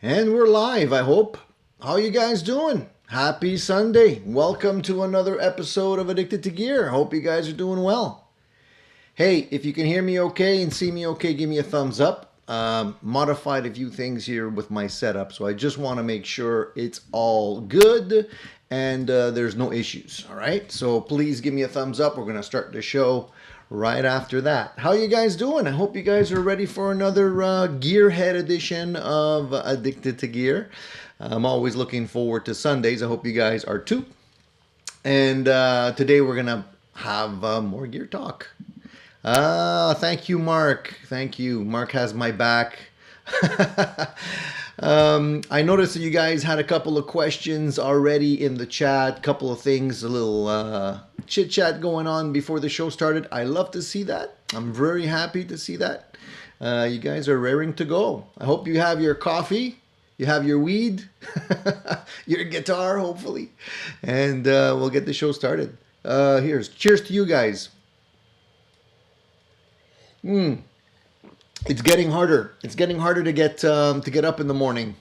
And we're live, I hope. How you guys doing? Happy Sunday. Welcome to another episode of Addicted to Gear. Hope you guys are doing well. Hey, if you can hear me okay and see me okay, give me a thumbs up. Modified a few things here with my setup, so I just want to make sure it's all good and there's no issues, all right? So please give me a thumbs up. We're going to start the show right after that. How you guys doing? I hope you guys are ready for another Gearhead edition of Addicted to Gear. I'm always looking forward to Sundays. I hope you guys are too. And today we're going to have more gear talk. Thank you, Mark. Thank you. Mark has my back. I noticed that you guys had a couple of questions already in the chat, couple of things, a little chit chat going on before the show started. I love to see that. I'm very happy to see that. You guys are raring to go. I hope you have your coffee, you have your weed, your guitar, hopefully, and we'll get the show started. Cheers to you guys. It's getting harder. It's getting harder to get up in the morning.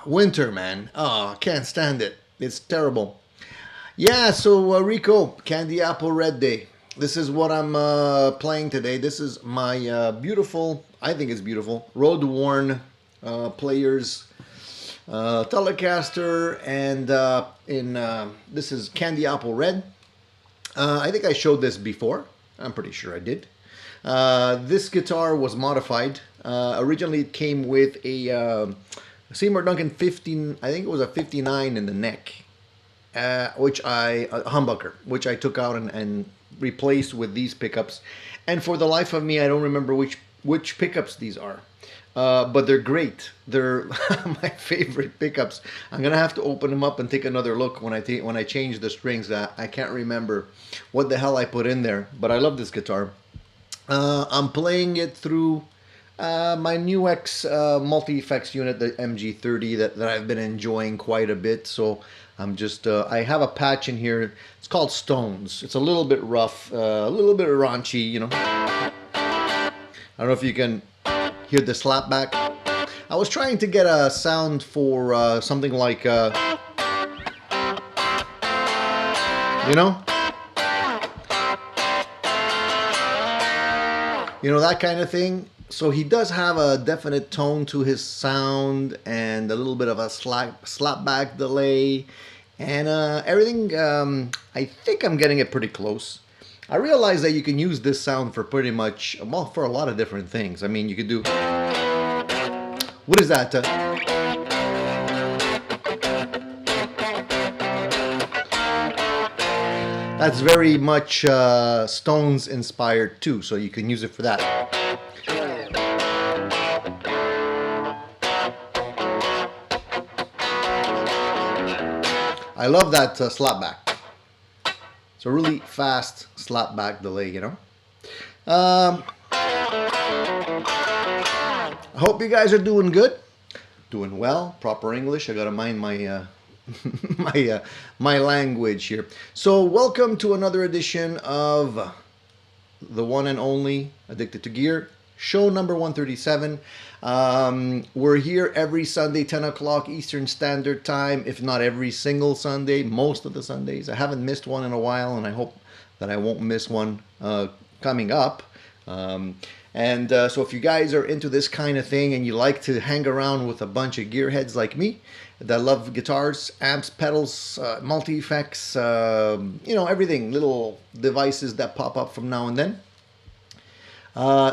Winter, man. Oh, can't stand it. It's terrible. Yeah. So Rico, Candy Apple Red Day. This is what I'm playing today. This is my beautiful. I think it's beautiful. Road worn Players Telecaster, and this is Candy Apple Red. I think I showed this before. I'm pretty sure I did. This guitar was modified. Originally, it came with a Seymour Duncan 15. I think it was a 59 in the neck, a humbucker, which I took out and replaced with these pickups. And for the life of me, I don't remember which pickups these are. But they're great. They're my favorite pickups. I'm gonna have to open them up and take another look when I change the strings. I can't remember what the hell I put in there, but I love this guitar. I'm playing it through my new X multi-effects unit, the MG30, that I've been enjoying quite a bit. So I'm just, I have a patch in here. It's called Stones. It's a little bit rough, a little bit raunchy, you know. I don't know if you can hear the slapback. I was trying to get a sound for something like, you know? You know, that kind of thing. So he does have a definite tone to his sound and a little bit of a slapback delay and everything. I think I'm getting it pretty close. I realize that you can use this sound for pretty much, well, for a lot of different things. I mean, you could do, what is that? That's very much Stones inspired too, so you can use it for that. I love that slapback. It's a really fast slapback delay, you know. I hope you guys are doing good, doing well, proper English. I gotta mind my my language here. So welcome to another edition of the one and only Addicted to Gear, show number 137. We're here every Sunday, 10 o'clock Eastern Standard Time, if not every single Sunday, most of the Sundays. I haven't missed one in a while, and I hope that I won't miss one coming up. So if you guys are into this kind of thing and you like to hang around with a bunch of gearheads like me that love guitars, amps, pedals, multi-effects, you know, everything, little devices that pop up from now and then,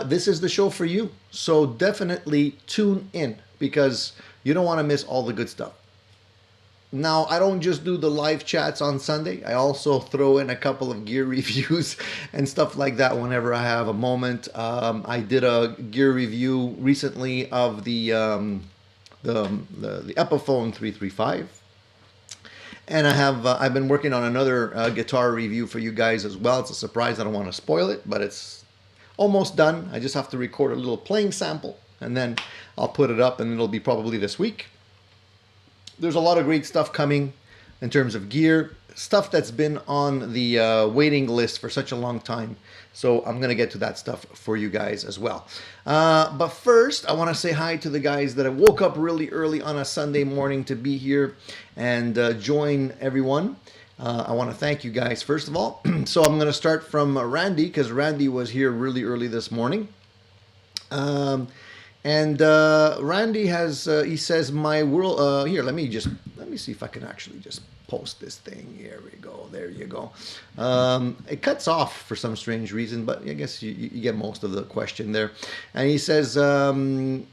this is the show for you. So definitely tune in because you don't want to miss all the good stuff. Now, I don't just do the live chats on Sunday. I also throw in a couple of gear reviews and stuff like that whenever I have a moment. I did a gear review recently of the Epiphone 335. And I've been working on another guitar review for you guys as well. It's a surprise. I don't want to spoil it, but it's almost done. I just have to record a little playing sample and then I'll put it up and it'll be probably this week. There's a lot of great stuff coming in terms of gear. stuff that's been on the waiting list for such a long time. So I'm going to get to that stuff for you guys as well. But first, I want to say hi to the guys that have woke up really early on a Sunday morning to be here and join everyone. I want to thank you guys, first of all. So I'm going to start from Randy, because Randy was here really early this morning. Randy has, he says, my world, here, let me see if I can actually just post this thing. Here we go. There you go. It cuts off for some strange reason, but I guess you get most of the question there. And he says, purchased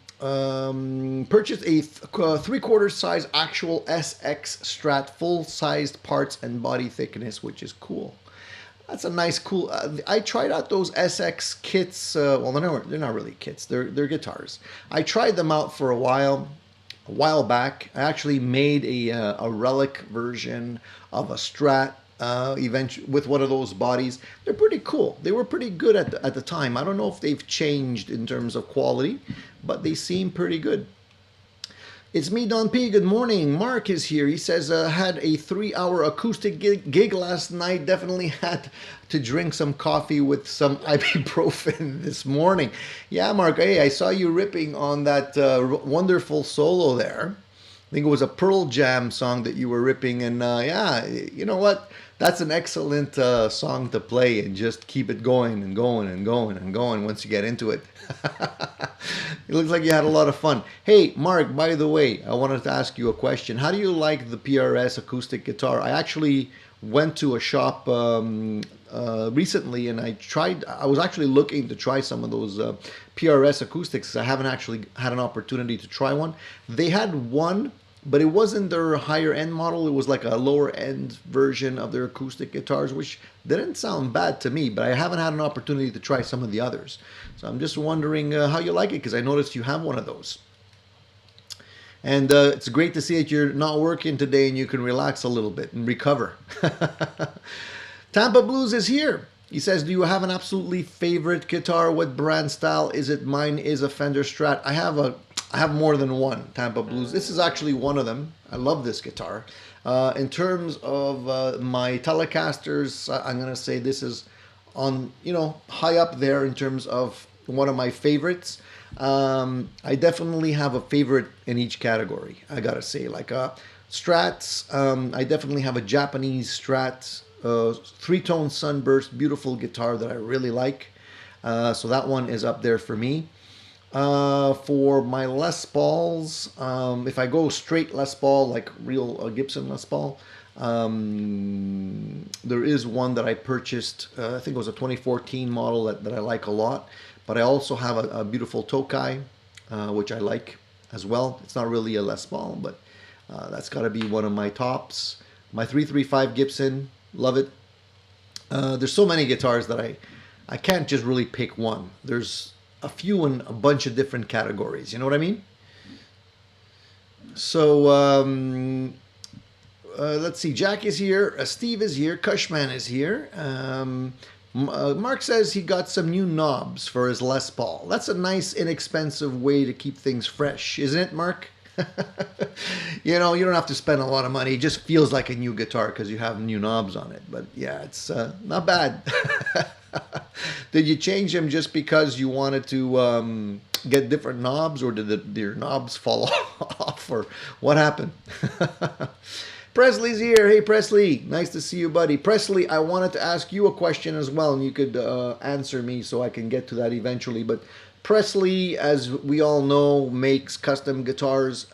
a 3/4 size actual SX Strat, full-sized parts and body thickness, which is cool. That's a nice, cool. I tried out those SX kits. Well, they're not really kits. They're guitars. I tried them out for a while back. I actually made a relic version of a Strat eventually with one of those bodies. They're pretty cool. They were pretty good at the time. I don't know if they've changed in terms of quality, but they seem pretty good. It's me, Don P. Good morning. Mark is here. He says, had a 3-hour acoustic gig last night. Definitely had to drink some coffee with some ibuprofen this morning. Yeah, Mark. Hey, I saw you ripping on that wonderful solo there. I think it was a Pearl Jam song that you were ripping. And yeah, you know what? That's an excellent song to play and just keep it going and going and going and going once you get into it. It looks like you had a lot of fun. Hey, Mark, by the way, I wanted to ask you a question. How do you like the PRS acoustic guitar? I actually went to a shop recently and I was actually looking to try some of those PRS acoustics. I haven't actually had an opportunity to try one. They had one, but it wasn't their higher end model. It was like a lower end version of their acoustic guitars, which didn't sound bad to me, but I haven't had an opportunity to try some of the others. So I'm just wondering how you like it, because I noticed you have one of those. And it's great to see that you're not working today and you can relax a little bit and recover. Tampa Blues is here. He says, do you have an absolutely favorite guitar? What brand style is it? Mine is a Fender Strat. I have more than one Tampa Blues. This is actually one of them. I love this guitar. In terms of my Telecasters, I'm going to say this is on, high up there in terms of one of my favorites. I definitely have a favorite in each category, I got to say. Like Strats, I definitely have a Japanese Strat, 3-tone Sunburst, beautiful guitar that I really like. So that one is up there for me. For my Les Pauls, if I go straight Les Paul, like real Gibson Les Paul, there is one that I purchased, I think it was a 2014 model that I like a lot. But I also have a beautiful Tokai, which I like as well. It's not really a Les Paul, but that's got to be one of my tops. My 335 Gibson, love it. There's so many guitars that I can't just really pick one. There's a few in a bunch of different categories. You know what I mean? So let's see. Jack is here. Steve is here. Cushman is here. Mark says he got some new knobs for his Les Paul. That's a nice, inexpensive way to keep things fresh, isn't it, Mark? You don't have to spend a lot of money. It just feels like a new guitar because you have new knobs on it. But yeah, it's not bad. Did you change them just because you wanted to get different knobs, or did your knobs fall off, or what happened? Presley's here. Hey, Presley. Nice to see you, buddy. Presley, I wanted to ask you a question as well, and you could answer me so I can get to that eventually. But Presley, as we all know, makes custom guitars.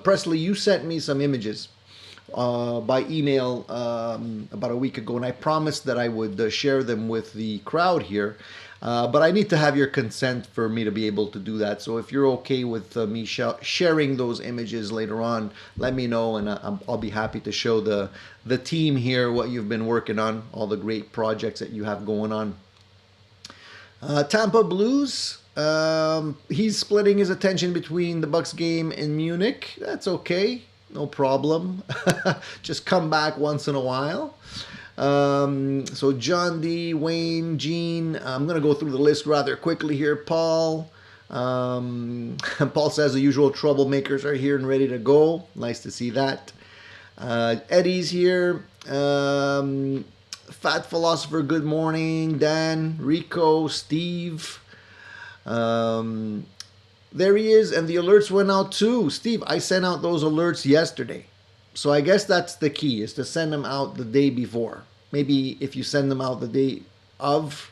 Presley, you sent me some images by email about a week ago, and I promised that I would share them with the crowd here. But I need to have your consent for me to be able to do that. So if you're okay with me sharing those images later on, let me know, and I'll be happy to show the team here what you've been working on, all the great projects that you have going on. Tampa Blues, he's splitting his attention between the Bucks game in Munich. That's okay, no problem. Just come back once in a while. So John D, Wayne, Gene, I'm going to go through the list rather quickly here. Paul, Paul says the usual troublemakers are here and ready to go. Nice to see that. Eddie's here. Fat Philosopher, good morning. Dan, Rico, Steve. Um, there he is, and the alerts went out too. Steve, I sent out those alerts yesterday. So I guess that's the key, is to send them out the day before. Maybe if you send them out the day of,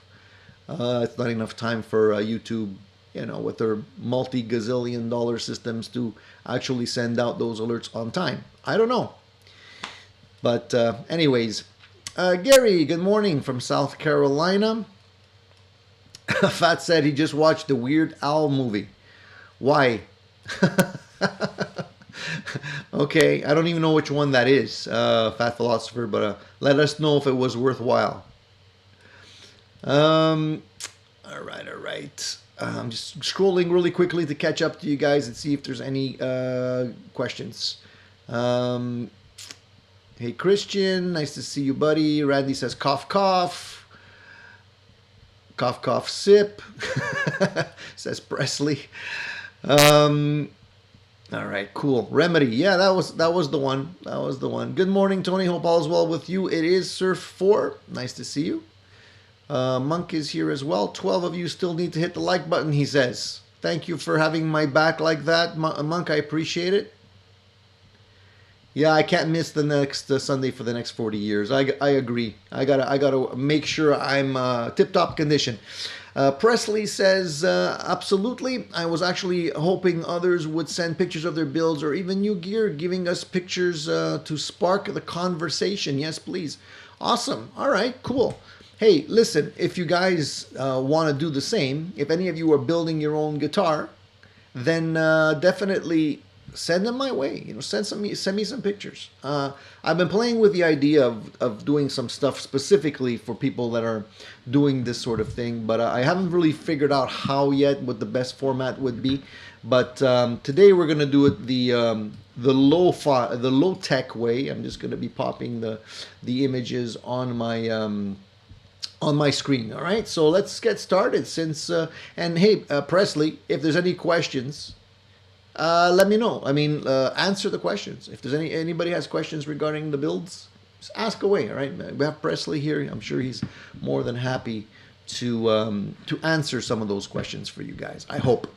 it's not enough time for YouTube, with their multi-gazillion dollar systems to actually send out those alerts on time. I don't know. But anyways, Gary, good morning from South Carolina. Fat said he just watched the Weird Al movie. Why? Okay, I don't even know which one that is, Fat Philosopher, but let us know if it was worthwhile. All right. I'm just scrolling really quickly to catch up to you guys and see if there's any questions. Hey, Christian, nice to see you, buddy. Randy says, cough, cough. Cough, cough, sip. Says Presley. All right, cool. Remedy, yeah, that was the one. That was the one. Good morning, Tony. Hope all is well with you. It is Surf 4. Nice to see you. Monk is here as well. 12 of you still need to hit the like button, he says. Thank you for having my back like that, Monk. I appreciate it. Yeah, I can't miss the next Sunday for the next 40 years. I agree. I gotta make sure I'm tip-top condition. Presley says, absolutely. I was actually hoping others would send pictures of their builds or even new gear, giving us pictures to spark the conversation. Yes, please. Awesome. All right, cool. Hey, listen, if you guys want to do the same, if any of you are building your own guitar, then definitely send them my way. Send me some pictures. I've been playing with the idea of doing some stuff specifically for people that are doing this sort of thing, but I haven't really figured out how yet, what the best format would be. But today we're gonna do it the low tech way. I'm just gonna be popping the images on my screen. All right, so let's get started. And hey, Presley, if there's any questions, let me know. I mean, answer the questions. If there's anybody has questions regarding the builds, just ask away. All right, we have Presley here. I'm sure he's more than happy to answer some of those questions for you guys. I hope.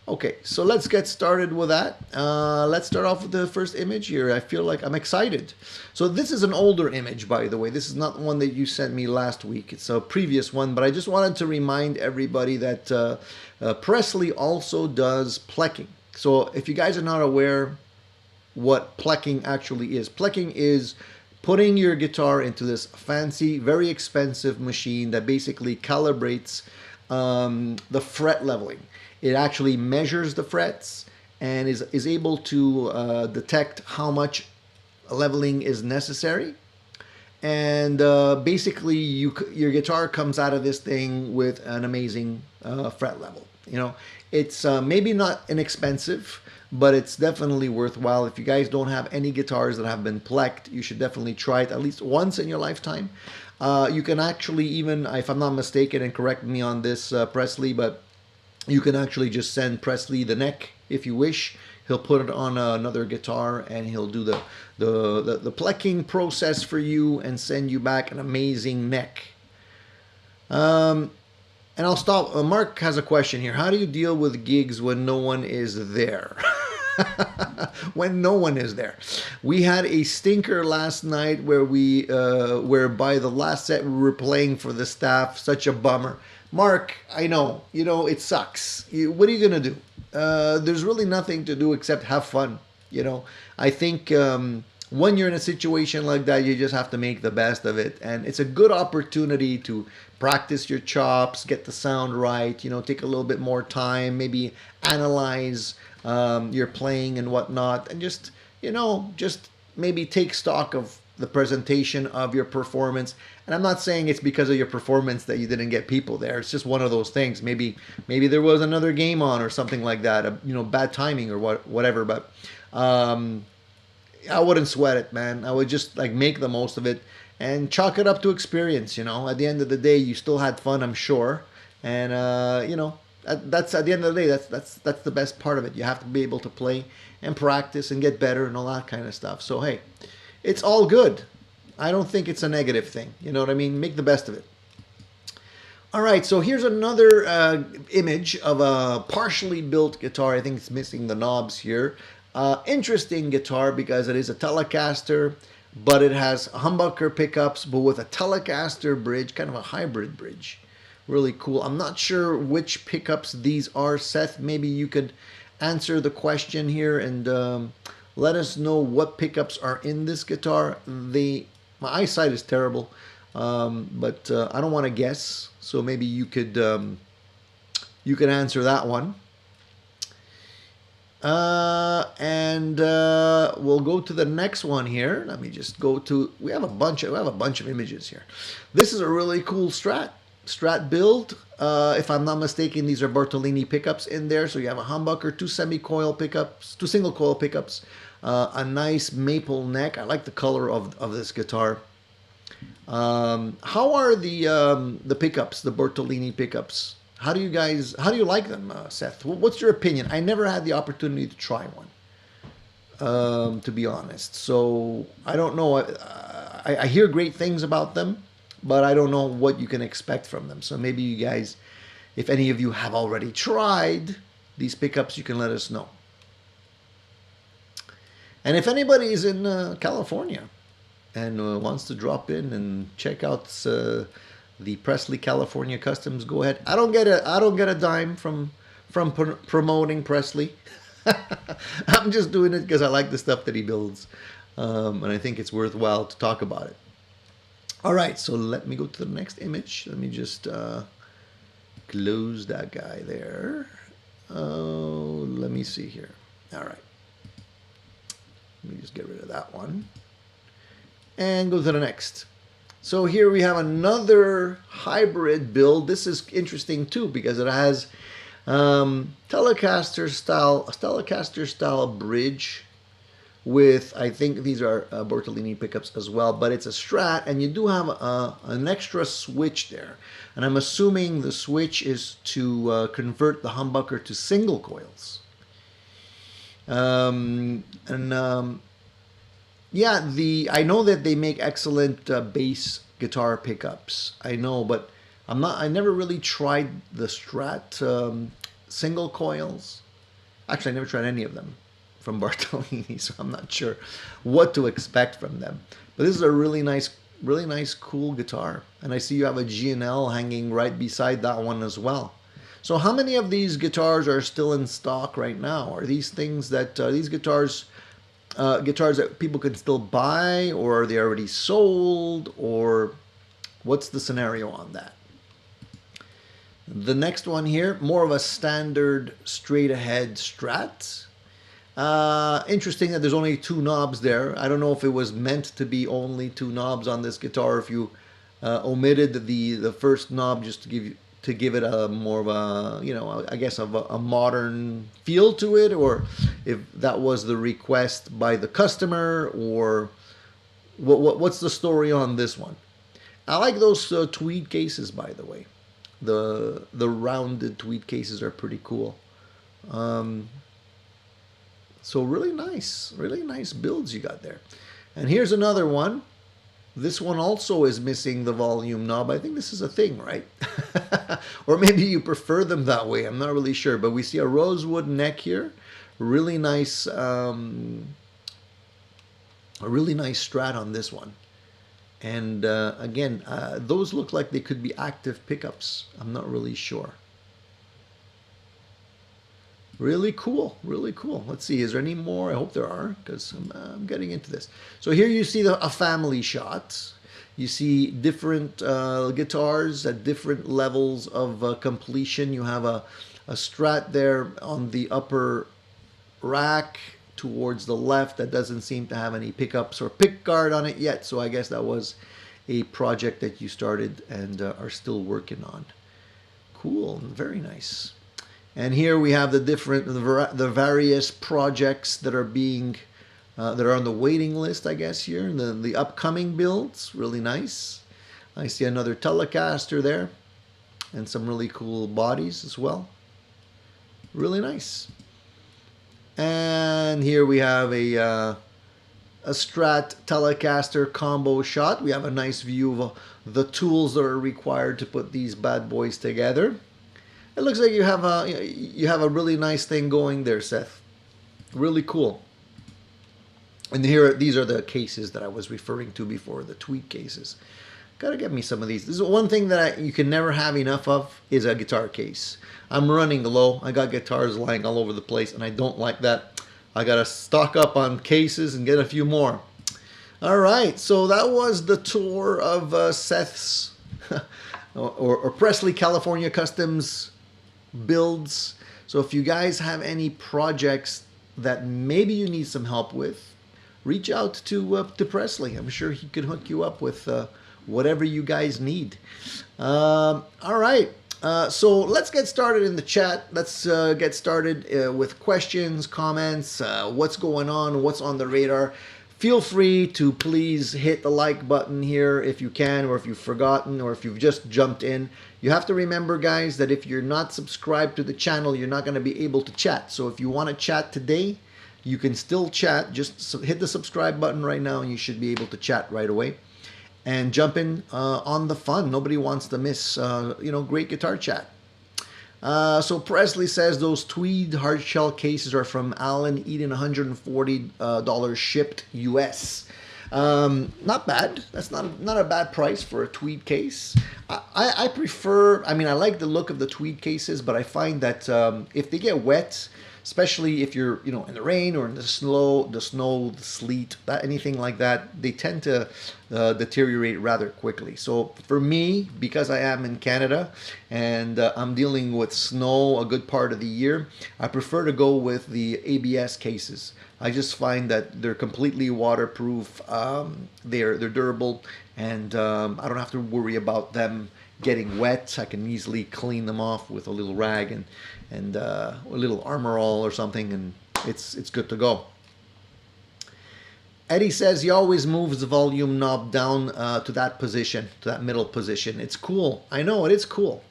Okay, so let's get started with that. Let's start off with the first image here. I feel like I'm excited. So this is an older image, by the way. This is not one that you sent me last week. It's a previous one, but I just wanted to remind everybody that Presley also does plecking. So if you guys are not aware what plecking actually is, plecking is putting your guitar into this fancy, very expensive machine that basically calibrates the fret leveling. It actually measures the frets and is able to detect how much leveling is necessary. And basically, your guitar comes out of this thing with an amazing fret level. It's maybe not inexpensive, but it's definitely worthwhile. If you guys don't have any guitars that have been plecked, you should definitely try it at least once in your lifetime. You can actually even, if I'm not mistaken, and correct me on this, Presley, but you can actually just send Presley the neck if you wish. He'll put it on another guitar and he'll do the plecking process for you and send you back an amazing neck. And I'll stop. Mark has a question here. How do you deal with gigs when no one is there? When no one is there. We had a stinker last night where by the last set we were playing for the staff. Such a bummer. Mark, I know, it sucks. What are you going to do? There's really nothing to do except have fun. I think when you're in a situation like that, you just have to make the best of it. And it's a good opportunity to practice your chops, get the sound right, take a little bit more time, maybe analyze your playing and whatnot. And just maybe take stock of the presentation of your performance. And I'm not saying it's because of your performance that you didn't get people there. It's just one of those things. Maybe there was another game on or something like that. Bad timing or whatever. But I wouldn't sweat it, man. I would just make the most of it and chalk it up to experience. At the end of the day, you still had fun, I'm sure. And that's at the end of the day. That's the best part of it. You have to be able to play and practice and get better and all that kind of stuff. So hey, it's all good. I don't think it's a negative thing. You know what I mean? Make the best of it. All right, so here's another image of a partially built guitar. I think it's missing the knobs here. Interesting guitar because it is a Telecaster, but it has humbucker pickups, but with a Telecaster bridge, kind of a hybrid bridge. Really cool. I'm not sure which pickups these are, Seth. Maybe you could answer the question here and let us know what pickups are in this guitar. My eyesight is terrible, but I don't want to guess. So maybe you could answer that one. We'll go to the next one here. Let me just go to. We have a bunch of images here. This is a really cool Strat build. If I'm not mistaken, these are Bartolini pickups in there. So you have a humbucker, two semi-coil pickups, two single coil pickups, a nice maple neck. I like the color of this guitar. How are the pickups, the Bartolini pickups? How do you like them, Seth? What's your opinion? I never had the opportunity to try one, to be honest. So I don't know. I hear great things about them, but I don't know what you can expect from them. So maybe you guys, if any of you have already tried these pickups, you can let us know. And if anybody is in California and wants to drop in and check out the Presley California Customs, go ahead. I don't get a dime from promoting Presley. I'm just doing it because I like the stuff that he builds, and I think it's worthwhile to talk about it. All right, so let me go to the next image. Let me just close that guy there. Let me see here. All right, let me just get rid of that one and go to the next. So here we have another hybrid build. This is interesting too because it has Telecaster style bridge with, I think these are Bartolini pickups as well, but it's a Strat, and you do have an extra switch there. And I'm assuming the switch is to convert the humbucker to single coils. Yeah, I know that they make excellent bass guitar pickups. I know, but I never really tried the Strat single coils. Actually, I never tried any of them from Bartolini, so I'm not sure what to expect from them. But this is a really nice, cool guitar. And I see you have a G&L hanging right beside that one as well. So how many of these guitars are still in stock right now? Are these things that these guitars that people can still buy, or are they already sold, or what's the scenario on that? The next one here, more of a standard straight ahead Strat. Interesting that there's only two knobs there. I don't know if it was meant to be only two knobs on this guitar, if you omitted the first knob just to give it a more of a, I guess of a modern feel to it, or if that was the request by the customer, or what's the story on this one? I like those tweed cases, by the way. The rounded tweed cases are pretty cool. So really nice builds you got there. And here's another one. This one also is missing the volume knob. I think this is a thing, right? Or maybe you prefer them that way. I'm not really sure. But we see a rosewood neck here. Really nice, a really nice Strat on this one. And again, those look like they could be active pickups. I'm not really sure. Really cool, really cool. Let's see, is there any more? I hope there are, because I'm getting into this. So here you see a family shot. You see different guitars at different levels of completion. You have a Strat there on the upper rack towards the left that doesn't seem to have any pickups or pick guard on it yet. So I guess that was a project that you started and are still working on. Cool, very nice. And here we have the various projects that are being that are on the waiting list, I guess, here. The upcoming builds, really nice. I see another Telecaster there and some really cool bodies as well. Really nice. And here we have a a Strat Telecaster combo shot. We have a nice view of the tools that are required to put these bad boys together. It looks like you have a really nice thing going there, Seth. Really cool. And here, these are the cases that I was referring to before, the tweed cases. Gotta get me some of these. This is one thing that you can never have enough of is a guitar case. I'm running low. I got guitars lying all over the place, and I don't like that. I gotta stock up on cases and get a few more. All right, so that was the tour of Seth's or Presley, California Customs builds. So if you guys have any projects that maybe you need some help with, reach out to Presley. I'm sure he could hook you up with whatever you guys need. All right. So let's get started in the chat. Let's get started with questions, comments, what's going on, what's on the radar. Feel free to please hit the like button here if you can, or if you've forgotten, or if you've just jumped in. You have to remember, guys, that if you're not subscribed to the channel, you're not going to be able to chat. So if you want to chat today, you can still chat. Just hit the subscribe button right now and you should be able to chat right away. And jump in on the fun. Nobody wants to miss, great guitar chat. So Presley says those tweed hard shell cases are from Allen Eden, $140 shipped US. Not bad. That's not a bad price for a tweed case. I prefer. I mean, I like the look of the tweed cases, but I find that if they get wet, especially if you're in the rain or in the snow, the sleet, anything like that, they tend to deteriorate rather quickly. So for me, because I am in Canada and I'm dealing with snow a good part of the year, I prefer to go with the ABS cases. I just find that they're completely waterproof, they're durable, and I don't have to worry about them getting wet. I can easily clean them off with a little rag and a little Armor All or something, and it's good to go. Eddie says he always moves the volume knob down to that position, to that middle position. It's cool. I know, it is cool.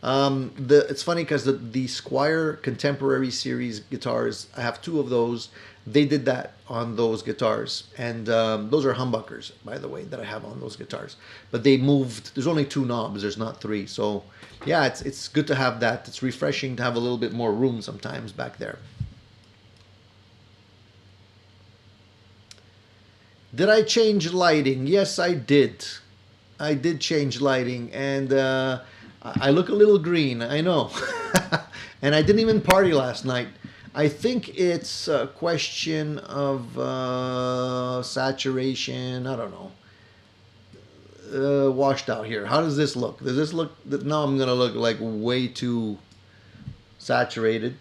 It's funny because the Squier Contemporary Series guitars, I have two of those. They did that on those guitars, and those are humbuckers, by the way, that I have on those guitars. But they moved. There's only two knobs. There's not three. So yeah, it's good to have that. It's refreshing to have a little bit more room sometimes back there. Did I change lighting? Yes, I did. I did change lighting, and I look a little green. I know. And I didn't even party last night. I think it's a question of saturation. I don't know. Washed out here. How does this look? Does this look? Now I'm gonna look like way too saturated.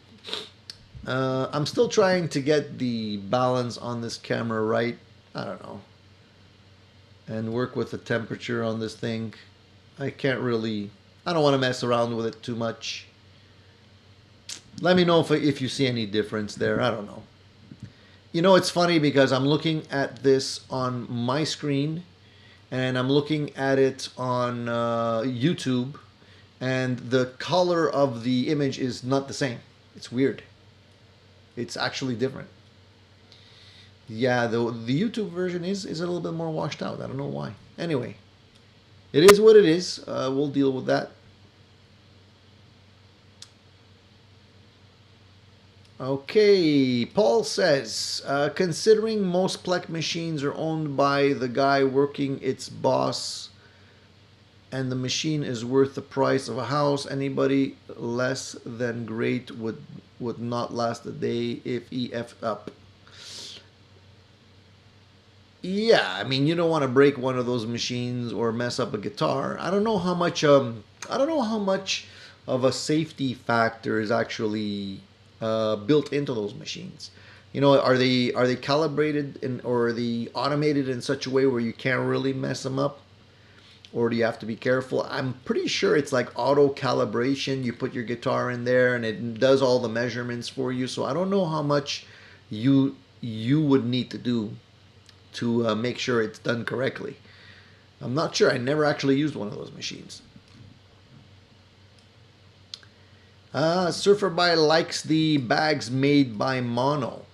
I'm still trying to get the balance on this camera right. I don't know. And work with the temperature on this thing. I can't really. I don't want to mess around with it too much. Let me know if you see any difference there. I don't know. It's funny because I'm looking at this on my screen and I'm looking at it on YouTube, and the color of the image is not the same. It's weird. It's actually different. Yeah, the YouTube version is a little bit more washed out. I don't know why. Anyway, it is what it is. We'll deal with that. Okay, Paul says, considering most Plek machines are owned by the guy working its boss, and the machine is worth the price of a house, anybody less than great would not last a day if he effed up. Yeah, I mean, you don't want to break one of those machines or mess up a guitar. I don't know how much of a safety factor is actually built into those machines. Are they calibrated or are they automated in such a way where you can't really mess them up, or do you have to be careful? I'm pretty sure it's like auto calibration. You put your guitar in there and it does all the measurements for you. So I don't know how much you would need to do to make sure it's done correctly. I'm not sure. I never actually used one of those machines. Surfer By likes the bags made by Mono.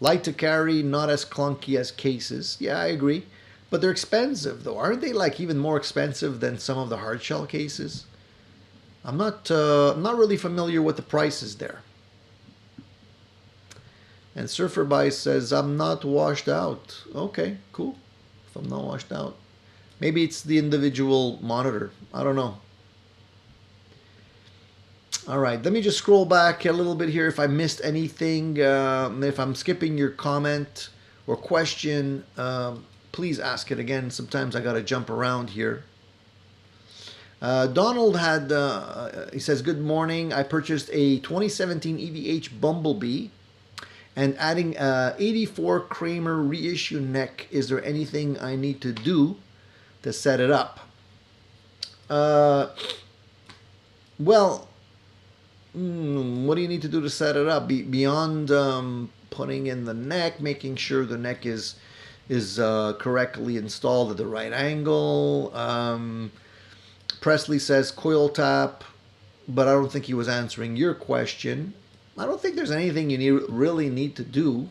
Light to carry, not as clunky as cases. Yeah, I agree. But they're expensive though. Aren't they like even more expensive than some of the hard shell cases? I'm not really familiar with the prices there. And Surfer By says, I'm not washed out. Okay, cool. If I'm not washed out. Maybe it's the individual monitor. I don't know. All right, let me just scroll back a little bit here if I missed anything. If I'm skipping your comment or question, please ask it again. Sometimes I got to jump around here. Donald had, he says, good morning. I purchased a 2017 EVH Bumblebee and adding 84 Kramer reissue neck. Is there anything I need to do to set it up? Well, what do you need to do to set it up? Beyond putting in the neck, making sure the neck is correctly installed at the right angle. Presley says coil tap, but I don't think he was answering your question. I don't think there's anything you really need to do.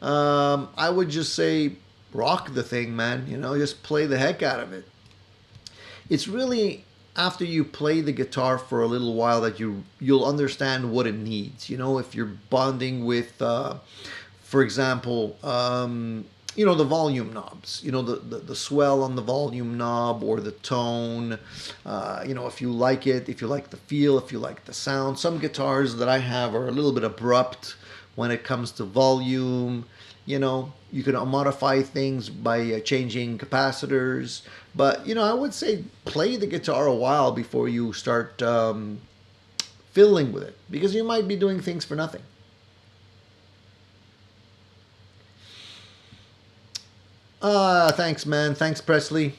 I would just say rock the thing, man. You know, just play the heck out of it. It's really after you play the guitar for a little while that you'll understand what it needs. You know, if you're bonding with, for example, you know, the volume knobs, you know, the swell on the volume knob or the tone, you know, if you like it, if you like the feel, if you like the sound. Some guitars that I have are a little bit abrupt when it comes to volume. You know, you can modify things by changing capacitors. But, you know, I would say play the guitar a while before you start fiddling with it, because you might be doing things for nothing. Thanks, man. Thanks, Presley.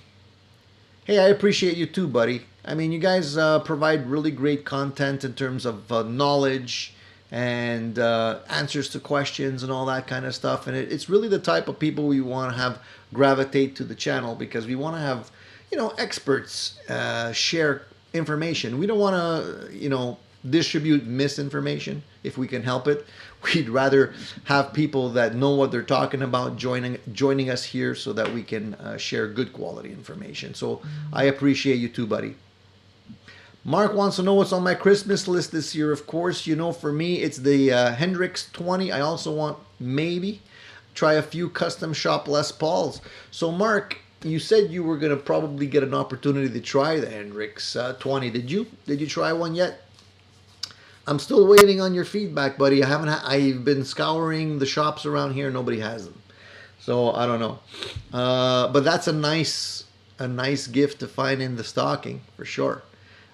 Hey, I appreciate you too, buddy. I mean, you guys provide really great content in terms of knowledge and answers to questions and all that kind of stuff. And it's really the type of people we want to have gravitate to the channel, because we want to have, you know, experts share information. We don't want to, you know, distribute misinformation if we can help it. We'd rather have people that know what they're talking about joining us here so that we can share good quality information. So I appreciate you too, buddy. Mark wants to know what's on my Christmas list this year. Of course, you know, for me, it's the Hendrix 20. I also want maybe try a few custom shop Les Pauls. So Mark, you said you were going to probably get an opportunity to try the Hendrix 20. Did you? Did you try one yet? I'm still waiting on your feedback, buddy. I've been scouring the shops around here. Nobody has them. So I don't know. But that's a nice gift to find in the stocking for sure.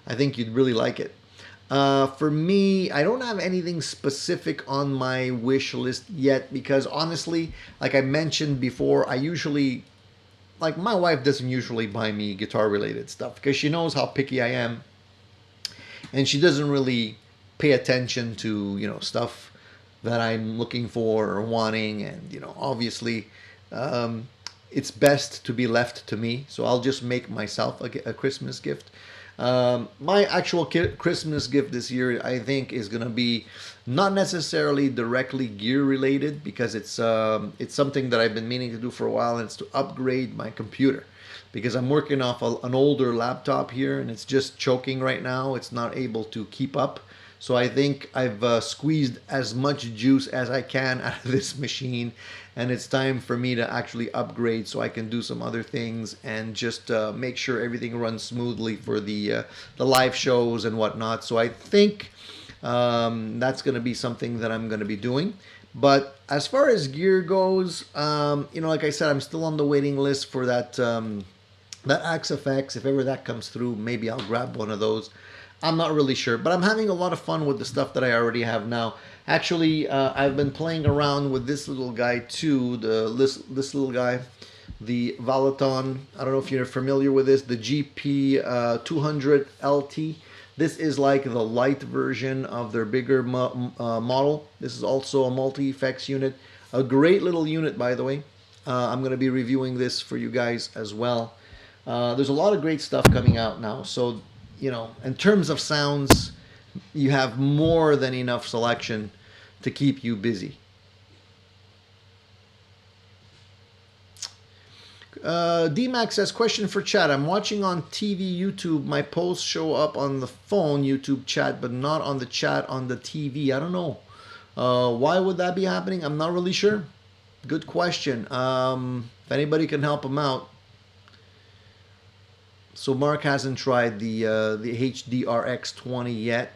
I think you'd really like it. For me, I don't have anything specific on my wish list yet, because honestly, like I mentioned before, I usually, like, my wife doesn't usually buy me guitar related stuff because she knows how picky I am, and she doesn't really pay attention to, you know, stuff that I'm looking for or wanting. And, you know, obviously it's best to be left to me, so I'll just make myself a Christmas gift. My actual Christmas gift this year, I think, is going to be not necessarily directly gear related, because it's something that I've been meaning to do for a while, and it's to upgrade my computer, because I'm working off an older laptop here and it's just choking right now. It's not able to keep up. So I think I've squeezed as much juice as I can out of this machine, and it's time for me to actually upgrade so I can do some other things and just make sure everything runs smoothly for the live shows and whatnot. So I think that's going to be something that I'm going to be doing. But as far as gear goes, you know, like I said, I'm still on the waiting list for that Axe FX. If ever that comes through, maybe I'll grab one of those. I'm not really sure, but I'm having a lot of fun with the stuff that I already have now. Actually, I've been playing around with this little guy too, this little guy, the Valaton. I don't know if you're familiar with this, the GP 200 LT. This is like the light version of their bigger model. This is also a multi-effects unit. A great little unit, by the way. I'm going to be reviewing this for you guys as well. There's a lot of great stuff coming out now, so, you know, in terms of sounds, you have more than enough selection to keep you busy. D-Max says, question for chat. I'm watching on TV, YouTube. My posts show up on the phone, YouTube chat, but not on the chat on the TV. I don't know. Why would that be happening? I'm not really sure. Good question. If anybody can help him out. So Mark hasn't tried the HDRX20 yet.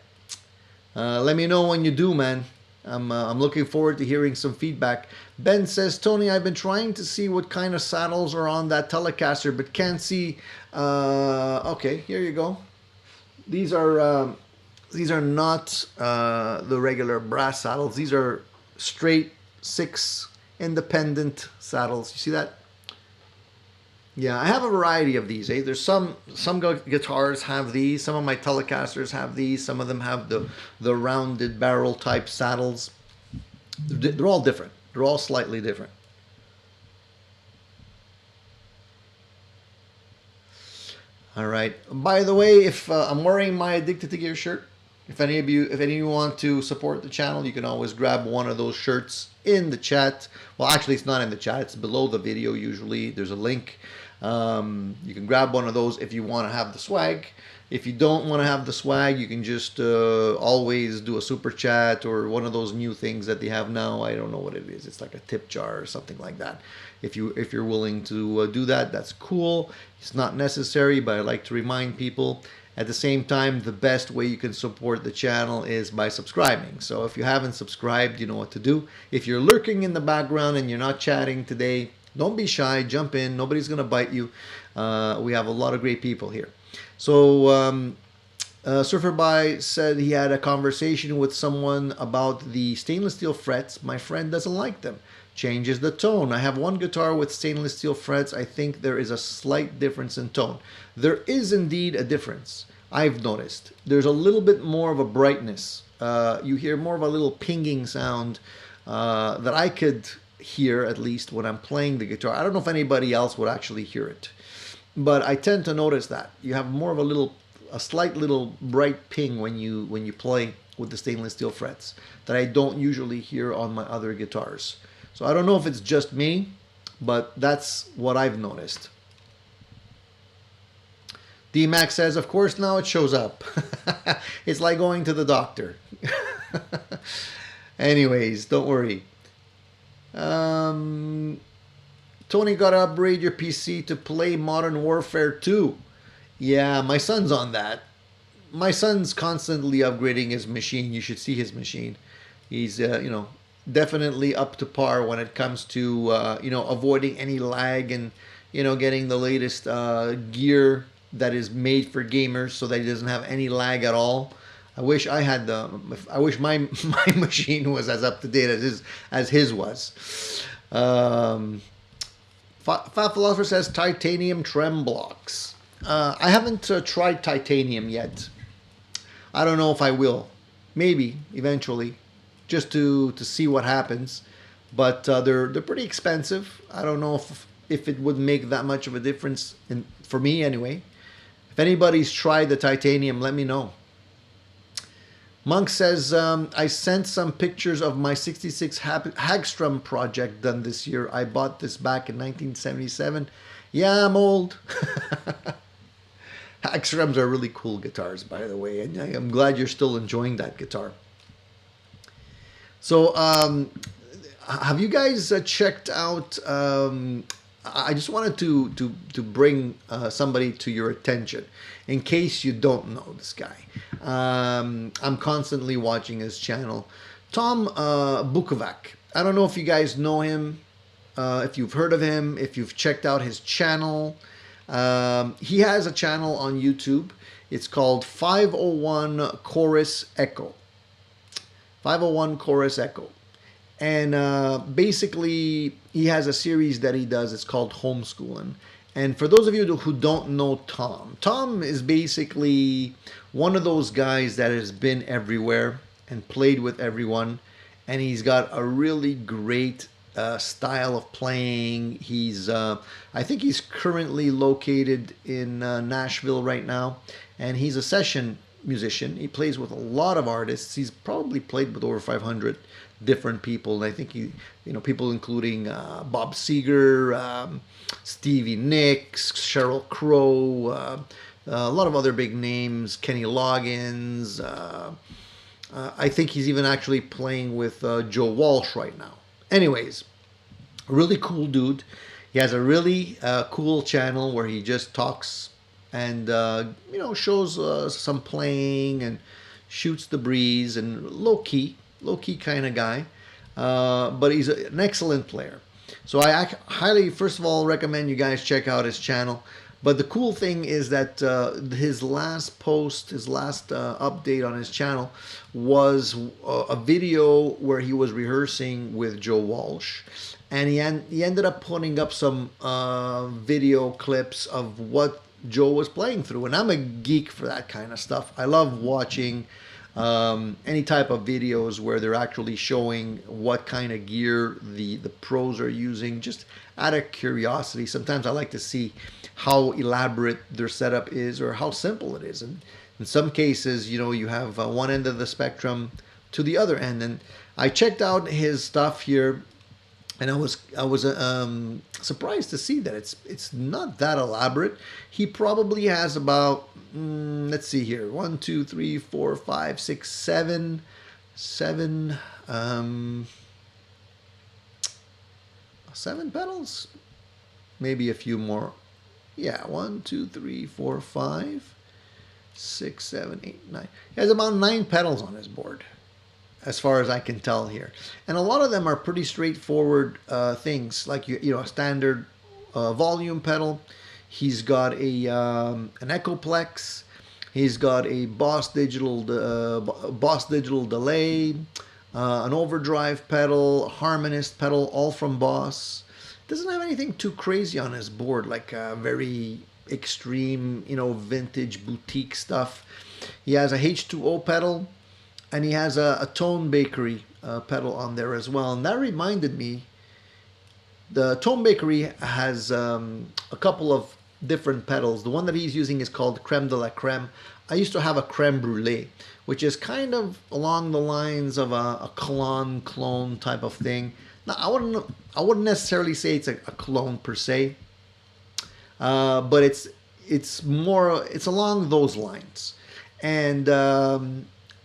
Let me know when you do, man. I'm looking forward to hearing some feedback. Ben says, Tony, I've been trying to see what kind of saddles are on that Telecaster, but can't see. Okay, here you go. These are not the regular brass saddles. These are straight 6 independent saddles. You see that? Yeah, I have a variety of these. There's some guitars have these. Some of my Telecasters have these. Some of them have the rounded barrel type saddles. They're all different. They're all slightly different. All right. By the way, if I'm wearing my Addicted to Gear shirt, if any of you want to support the channel, you can always grab one of those shirts in the chat. Well, actually, it's not in the chat. It's below the video usually. There's a link. You can grab one of those if you want to have the swag. If you don't want to have the swag, you can just always do a super chat or one of those new things that they have now. I don't know what it is. It's like a tip jar or something like that. If you're willing to do that, that's cool. It's not necessary, but I like to remind people. At the same time, the best way you can support the channel is by subscribing. So if you haven't subscribed, you know what to do. If you're lurking in the background and you're not chatting today, don't be shy, jump in. Nobody's going to bite you. We have a lot of great people here. So Surferby said he had a conversation with someone about the stainless steel frets. My friend doesn't like them. Changes the tone. I have one guitar with stainless steel frets. I think there is a slight difference in tone. There is indeed a difference. I've noticed. There's a little bit more of a brightness. You hear more of a little pinging sound that I could hear, at least when I'm playing the guitar. I don't know if anybody else would actually hear it, but I tend to notice that you have more of a slight little bright ping when you play with the stainless steel frets that I don't usually hear on my other guitars. So I don't know if it's just me, but that's what I've noticed. D-Max says, of course now it shows up. It's like going to the doctor. Anyways, don't worry. Tony, gotta upgrade your PC to play Modern Warfare 2. Yeah, my son's on that. My son's constantly upgrading his machine. You should see his machine. He's, definitely up to par when it comes to, avoiding any lag and, getting the latest gear that is made for gamers so that he doesn't have any lag at all. I wish I had I wish my machine was as up to date as his was. Fat Philosopher says titanium trem blocks. I haven't tried titanium yet. I don't know if I will. Maybe eventually, just to see what happens. But they're pretty expensive. I don't know if it would make that much of a difference for me anyway. If anybody's tried the titanium, let me know. Monk says, I sent some pictures of my 66 Hagstrom project done this year. I bought this back in 1977. Yeah, I'm old. Hagstroms are really cool guitars, by the way, and I'm glad you're still enjoying that guitar. So, have you guys checked out... I just wanted to bring somebody to your attention in case you don't know this guy. I'm constantly watching his channel. Tom Bukovac. I don't know if you guys know him, if you've heard of him, if you've checked out his channel. He has a channel on YouTube. It's called 501 Chorus Echo. 501 Chorus Echo. And basically, he has a series that he does. It's called Homeschooling. And for those of you who don't know Tom, Tom is basically one of those guys that has been everywhere and played with everyone. And he's got a really great style of playing. He's, I think he's currently located in Nashville right now. And he's a session musician. He plays with a lot of artists. He's probably played with over 500 different people. And I think people including Bob Seger, Stevie Nicks, Sheryl Crow, a lot of other big names, Kenny Loggins. I think he's even actually playing with Joe Walsh right now. Anyways, a really cool dude. He has a really cool channel where he just talks and shows some playing and shoots the breeze, and low key kind of guy. But he's an excellent player. So I highly, first of all, recommend you guys check out his channel. But the cool thing is that his last post, his last update on his channel was a video where he was rehearsing with Joe Walsh. And he ended up putting up some video clips of what Joe was playing through. And I'm a geek for that kind of stuff. I love watching any type of videos where they're actually showing what kind of gear the pros are using, just out of curiosity. Sometimes I like to see how elaborate their setup is or how simple it is. And in some cases, you have one end of the spectrum to the other end. And I checked out his stuff here, and I was surprised to see that it's not that elaborate. He probably has about let's see here, 1, 2, 3, 4, 5, 6, 7 pedals, maybe a few more. Yeah, 1, 2, 3, 4, 5, 6, 7, 8, 9. He has about 9 pedals on his board, as far as I can tell here. And a lot of them are pretty straightforward things, like a standard volume pedal. He's got an Echoplex. He's got a Boss Digital delay, an overdrive pedal, a harmonist pedal, all from Boss. Doesn't have anything too crazy on his board, like very extreme, vintage boutique stuff. He has a H2O pedal, and he has a Tone Bakery pedal on there as well. And that reminded me, the Tone Bakery has a couple of different pedals. The one that he's using is called Creme de la Creme. I used to have a Creme Brulee, which is kind of along the lines of a clone type of thing. Now, I wouldn't necessarily say it's a clone per se, but it's along those lines. And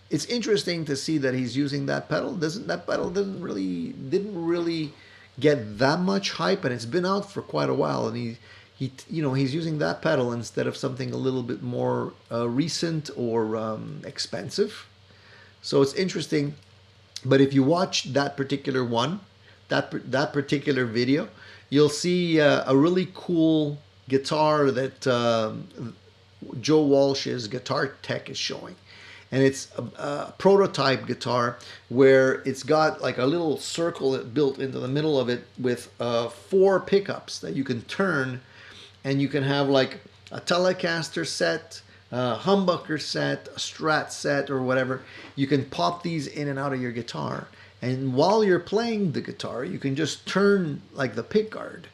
it's interesting to see that he's using that pedal. That pedal didn't really get that much hype, and it's been out for quite a while. And he's using that pedal instead of something a little bit more recent or expensive. So it's interesting. But if you watch that particular one, that particular video, you'll see a really cool guitar that Joe Walsh's Guitar Tech is showing. And it's a prototype guitar where it's got like a little circle built into the middle of it with 4 pickups that you can turn, and you can have like a Telecaster set, a humbucker set, a Strat set, or whatever. You can pop these in and out of your guitar. And while you're playing the guitar, you can just turn like the pick guard.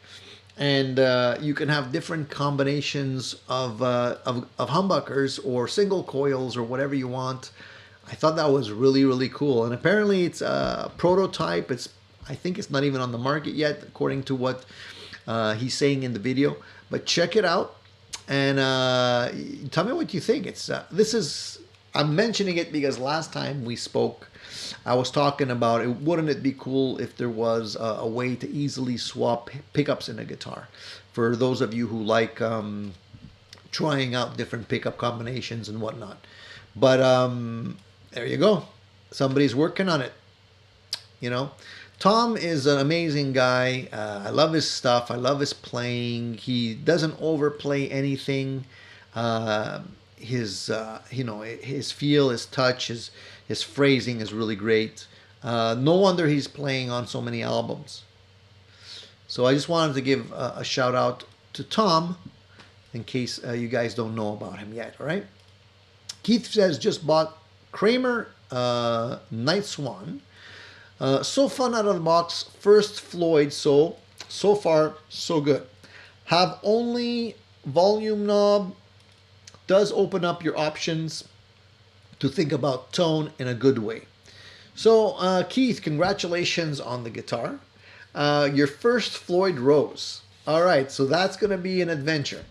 And you can have different combinations of humbuckers or single coils or whatever you want. I thought that was really, really cool. And apparently it's a prototype. I think it's not even on the market yet, according to what he's saying in the video. But check it out and tell me what you think. I'm mentioning it because last time we spoke, I was talking about wouldn't it be cool if there was a way to easily swap pickups in a guitar, for those of you who like trying out different pickup combinations and whatnot. But there you go. Somebody's working on it. Tom is an amazing guy. I love his stuff. I love his playing. He doesn't overplay anything. His feel, his touch, his phrasing is really great. No wonder he's playing on so many albums. So I just wanted to give a shout out to Tom, in case you guys don't know about him yet. All right. Keith says just bought Kramer Night Swan. So fun out of the box. First Floyd, so far so good. Have only volume knob. Does open up your options. to think about tone in a good way. So, Keith, congratulations on the guitar. Your first Floyd Rose. All right, so that's going to be an adventure.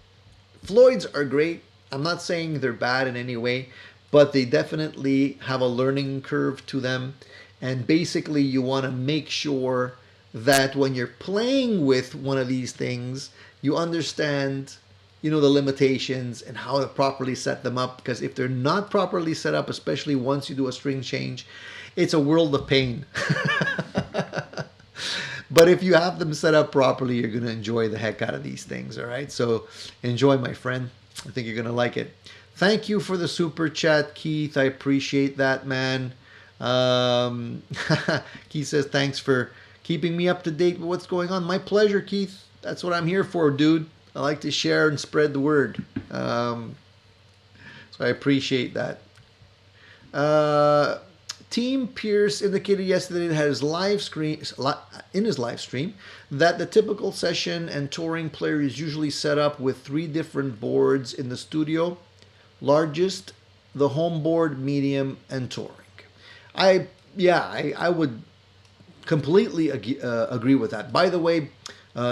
Floyds are great. I'm not saying they're bad in any way, but they definitely have a learning curve to them. And basically, you want to make sure that when you're playing with one of these things, you understand, the limitations and how to properly set them up. Because if they're not properly set up, especially once you do a string change, it's a world of pain. But if you have them set up properly, you're going to enjoy the heck out of these things, all right? So enjoy, my friend. I think you're going to like it. Thank you for the super chat, Keith. I appreciate that, man. Keith says, thanks for keeping me up to date with what's going on. My pleasure, Keith. That's what I'm here for, dude. I like to share and spread the word. So I appreciate that. Team Pierce indicated yesterday in his live stream that the typical session and touring player is usually set up with 3 different boards in the studio: largest, the home board, medium, and touring. I would completely agree with that. By the way,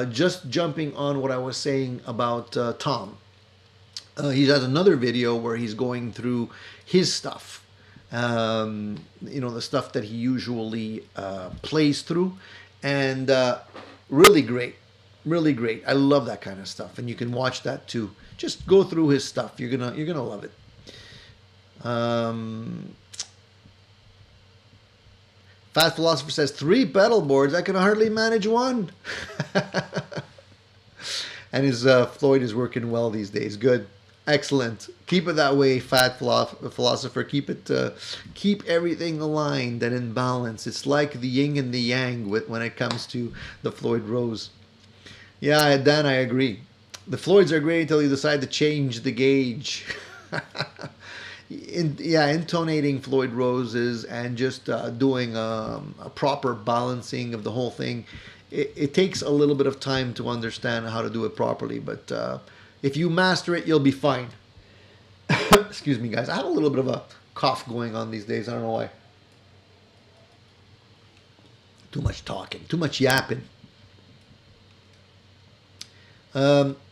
just jumping on what I was saying about Tom, he has another video where he's going through his stuff. The stuff that he usually plays through, and really great. I love that kind of stuff, and you can watch that too. Just go through his stuff. You're gonna love it. Fat Philosopher says 3 pedal boards. I can hardly manage one. And his Floyd is working well these days. Good. Excellent. Keep it that way, Fat Philosopher. Keep everything aligned and in balance. It's like the yin and the yang when it comes to the Floyd Rose. Yeah, Dan, I agree. The Floyds are great until you decide to change the gauge. Intonating Floyd Roses and just doing a proper balancing of the whole thing. It takes a little bit of time to understand how to do it properly, but if you master it, you'll be fine. Excuse me, guys. I have a little bit of a cough going on these days. I don't know why. Too much talking. Too much yapping.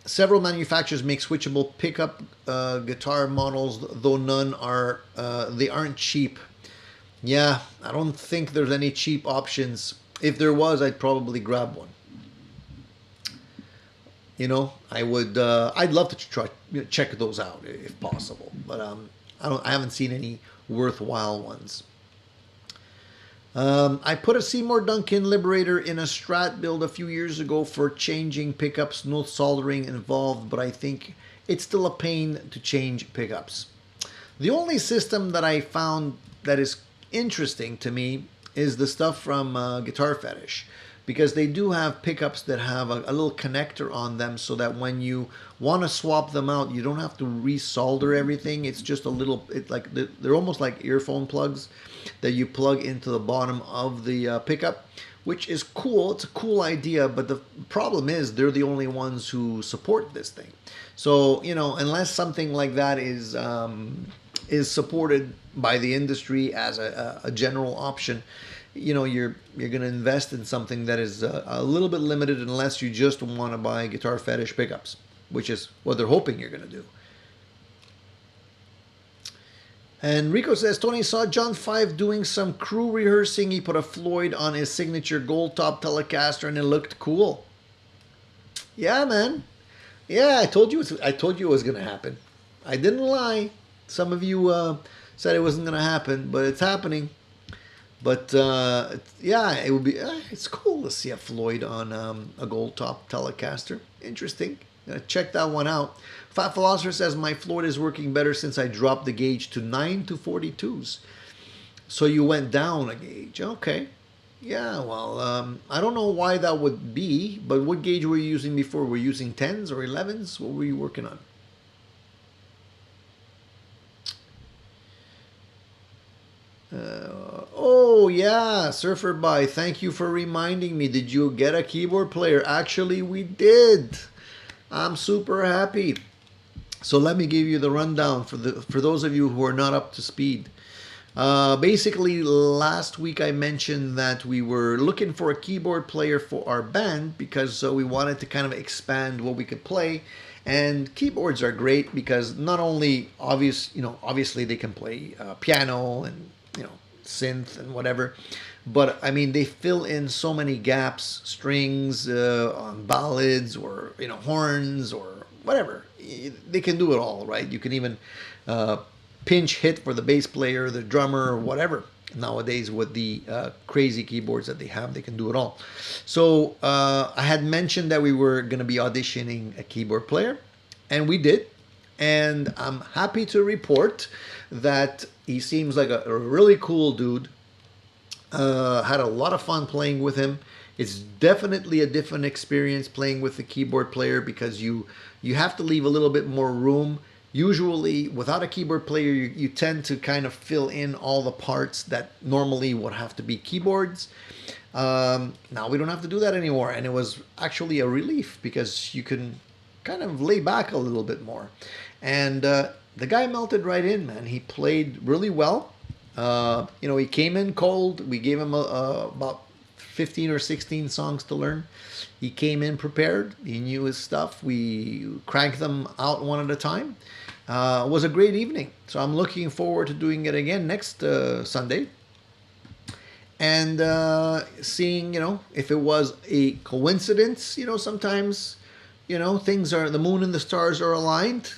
Several manufacturers make switchable pickup guitar models, though none are. They aren't cheap. Yeah, I don't think there's any cheap options. If there was, I'd probably grab one. I would. I'd love to try check those out if possible, but I haven't seen any worthwhile ones. I put a Seymour Duncan Liberator in a Strat build a few years ago for changing pickups. No soldering involved, but I think it's still a pain to change pickups. The only system that I found that is interesting to me is the stuff from Guitar Fetish, because they do have pickups that have a little connector on them so that when you want to swap them out, you don't have to resolder everything. It's just a little, they're almost like earphone plugs that you plug into the bottom of the pickup, which is cool. It's a cool idea, but the problem is they're the only ones who support this thing. So, unless something like that is supported by the industry as a general option, you're going to invest in something that is a little bit limited unless you just want to buy Guitar Fetish pickups, which is what they're hoping you're going to do. And Rico says, Tony saw John 5 doing some crew rehearsing. He put a Floyd on his signature gold top Telecaster and it looked cool. Yeah, man. Yeah, I told you it was going to happen. I didn't lie. Some of you said it wasn't going to happen, but it's happening. But it would be. It's cool to see a Floyd on a gold top Telecaster. Interesting. Gonna check that one out. Fat Philosopher says my Floyd is working better since I dropped the gauge to 9 to 42s. So you went down a gauge. Okay. Yeah. Well, I don't know why that would be, but what gauge were you using before? Were you using 10s or 11s? What were you working on? Oh yeah, Surfer By, thank you for reminding me. Did you get a keyboard player? Actually, we did. I'm super happy. So let me give you the rundown for those of you who are not up to speed. Basically, last week I mentioned that we were looking for a keyboard player for our band because we wanted to kind of expand what we could play. And keyboards are great because not only obviously they can play piano and synth and whatever, but I mean they fill in so many gaps, strings on ballads or horns or whatever. They can do it all, right? You can even pinch hit for the bass player, the drummer, or whatever. Nowadays, with the crazy keyboards that they have, they can do it all. So I had mentioned that we were going to be auditioning a keyboard player, and we did. And I'm happy to report that he seems like a really cool dude. Had a lot of fun playing with him. It's definitely a different experience playing with the keyboard player because you have to leave a little bit more room. Usually, without a keyboard player, you tend to kind of fill in all the parts that normally would have to be keyboards. Now we don't have to do that anymore, and it was actually a relief because you can kind of lay back a little bit more. And the guy melted right in, man. He played really well. He came in cold. We gave him about 15 or 16 songs to learn. He came in prepared. He knew his stuff. We cranked them out one at a time. It was a great evening. So I'm looking forward to doing it again next Sunday. And seeing, if it was a coincidence, sometimes, things the moon and the stars are aligned.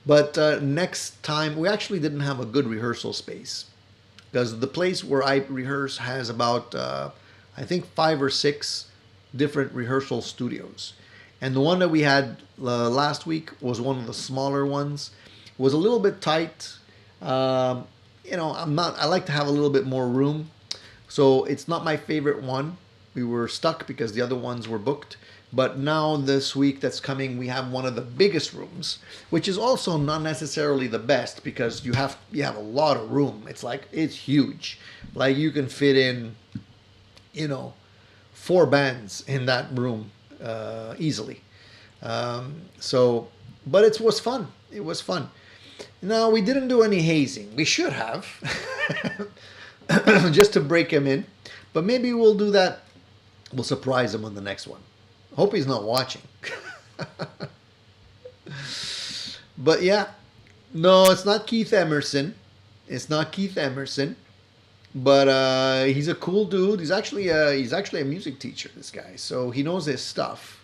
But next time, we actually didn't have a good rehearsal space because the place where I rehearse has about, I think, 5 or 6 different rehearsal studios. And the one that we had last week was one of the smaller ones. It was a little bit tight. I like to have a little bit more room. So it's not my favorite one. We were stuck because the other ones were booked. But now this week that's coming, we have one of the biggest rooms, which is also not necessarily the best because you have a lot of room. It's huge. Like you can fit in, 4 bands in that room easily. But it was fun. It was fun. No, we didn't do any hazing. We should have, just to break him in. But maybe we'll do that. We'll surprise him on the next one. Hope he's not watching. But yeah, no, it's not Keith Emerson. It's not Keith Emerson. But he's a cool dude. He's actually a music teacher, this guy. So he knows his stuff.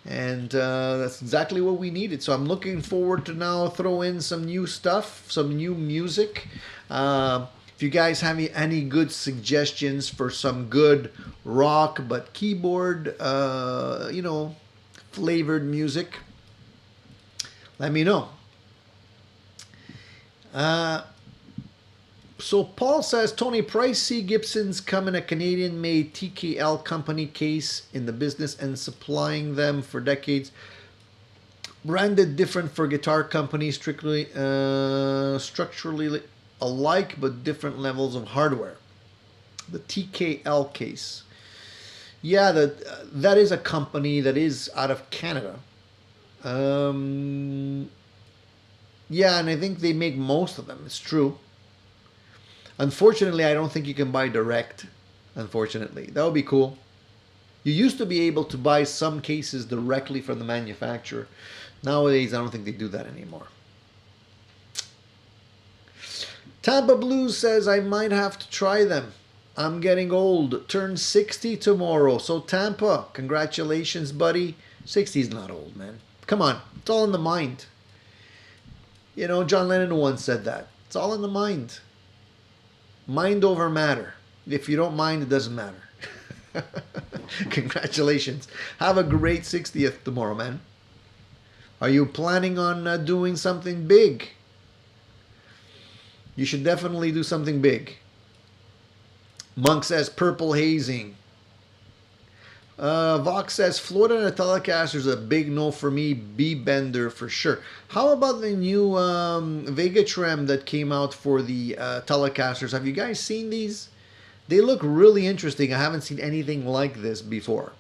And that's exactly what we needed. So I'm looking forward to now throw in some new stuff, some new music. If you guys have any good suggestions for some good rock but keyboard, flavored music, let me know. So Paul says, Tony, Price C. Gibsons come in a Canadian-made TKL company case in the business and supplying them for decades. Branded different for guitar companies, strictly structurally alike but different levels of hardware. The TKL case. Yeah, that is a company that is out of Canada. Yeah, and I think they make most of them. It's true. Unfortunately, I don't think you can buy direct. Unfortunately, that would be cool. You used to be able to buy some cases directly from the manufacturer. Nowadays, I don't think they do that anymore. Tampa Blues says, I might have to try them. I'm getting old. Turn 60 tomorrow. So Tampa, congratulations, buddy. 60 is not old, man. Come on. It's all in the mind. John Lennon once said that. It's all in the mind. Mind over matter. If you don't mind, it doesn't matter. Congratulations. Have a great 60th tomorrow, man. Are you planning on doing something big? You should definitely do something big. Monk says purple hazing. Vox says Florida and a Telecaster is a big no for me. B-bender for sure. How about the new Vega Trem that came out for the Telecasters? Have you guys seen these? They look really interesting. I haven't seen anything like this before,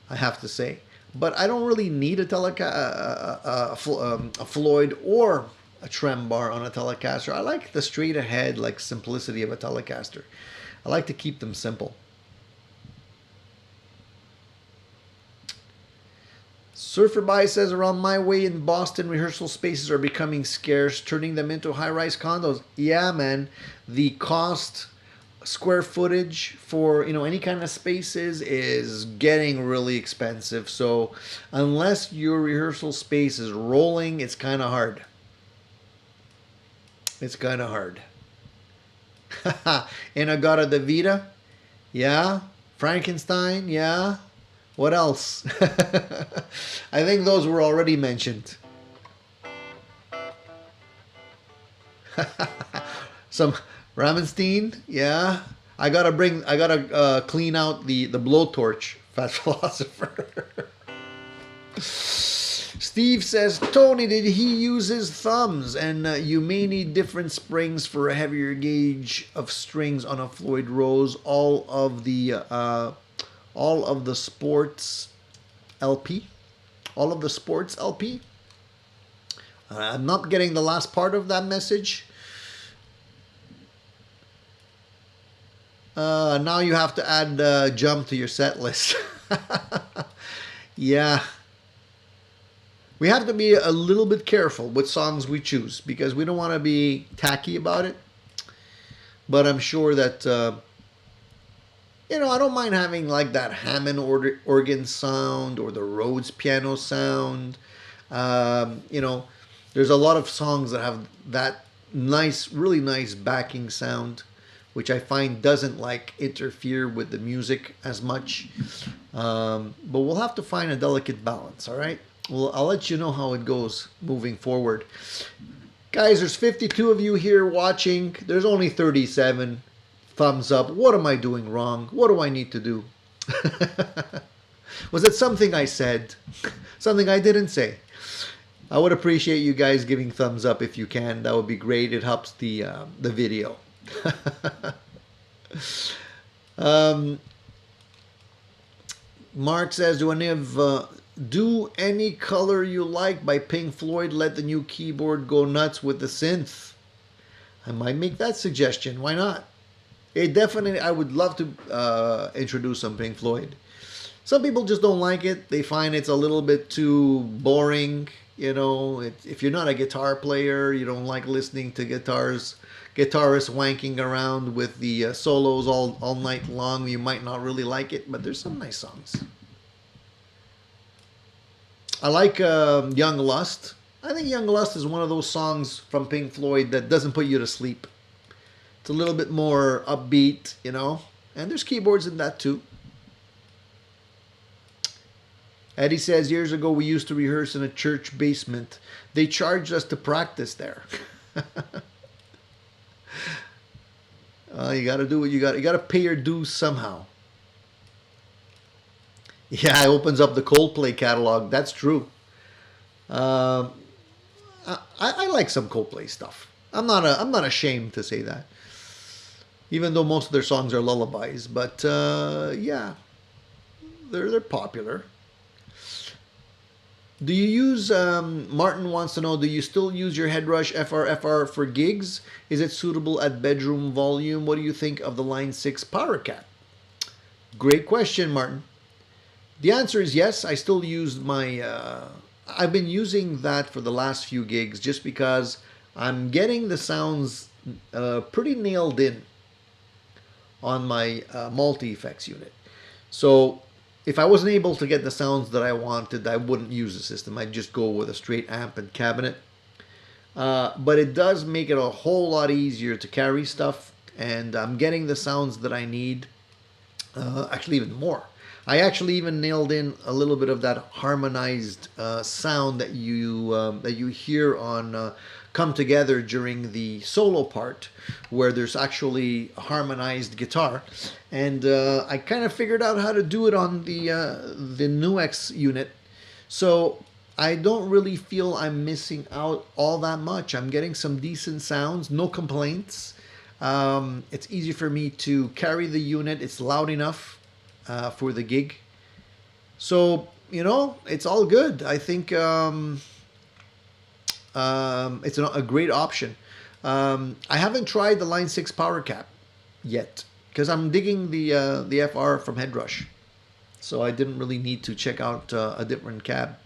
I have to say. but I don't really need a a Floyd or a trem bar on a Telecaster. I like the straight ahead, like simplicity of a Telecaster. I like to keep them simple. Surfer By says, around my way in Boston, rehearsal spaces are becoming scarce, turning them into high-rise condos. Yeah, man. The cost, square footage for, any kind of spaces is getting really expensive. So unless your rehearsal space is rolling, it's kind of hard. It's kind of hard. Inagata de Vida? Yeah. Frankenstein? Yeah. What else? I think those were already mentioned. Some Ramenstein, yeah. I gotta clean out the blowtorch, Fat Philosopher. Steve says, Tony, did he use his thumbs? And you may need different springs for a heavier gauge of strings on a Floyd Rose. All of the sports LP. All of the sports LP. I'm not getting the last part of that message. Now you have to add Jump to your set list. Yeah. We have to be a little bit careful with songs we choose because we don't want to be tacky about it. But I'm sure that, I don't mind having like that Hammond organ sound or the Rhodes piano sound. There's a lot of songs that have that nice, really nice backing sound, which I find doesn't like interfere with the music as much. But we'll have to find a delicate balance, all right? Well, I'll let you know how it goes moving forward. Guys, there's 52 of you here watching. There's only 37. Thumbs up. What am I doing wrong? What do I need to do? Was it something I said? Something I didn't say? I would appreciate you guys giving thumbs up if you can. That would be great. It helps the video. Mark says, do any color you like by Pink Floyd. Let the new keyboard go nuts with the synth. I might make that suggestion. Why not? I would love to introduce some Pink Floyd. Some people just don't like it. They find it's a little bit too boring. If you're not a guitar player, you don't like listening to guitarists wanking around with the solos all night long, you might not really like it, but there's some nice songs. I like Young Lust. I think Young Lust is one of those songs from Pink Floyd that doesn't put you to sleep. It's a little bit more upbeat, and there's keyboards in that too. Eddie says, years ago we used to rehearse in a church basement. They charged us to practice there. You got to do what you got. You got to pay your dues somehow. Yeah, it opens up the Coldplay catalog. That's true. I like some Coldplay stuff. I'm not ashamed to say that. Even though most of their songs are lullabies, but yeah, they're popular. Do you use, Martin wants to know, do you still use your Headrush FR for gigs? Is it suitable at bedroom volume? What do you think of the Line 6 Power Cat? Great question, Martin. The answer is yes. I still use my, I've been using that for the last few gigs just because I'm getting the sounds pretty nailed in on my multi-effects unit. So if I wasn't able to get the sounds that I wanted, I wouldn't use the system. I'd just go with a straight amp and cabinet. But it does make it a whole lot easier to carry stuff, and I'm getting the sounds that I need, actually even more. I actually even nailed in a little bit of that harmonized sound that you hear on Come Together during the solo part, where there's actually a harmonized guitar, and I kind of figured out how to do it on the NUX unit, so I don't really feel I'm missing out all that much. I'm getting some decent sounds, no complaints. It's easy for me to carry the unit. It's loud enough for the gig. So it's all good. I think it's a great option. I haven't tried the Line 6 power cap yet because I'm digging the FR from Headrush. So I didn't really need to check out a different cab.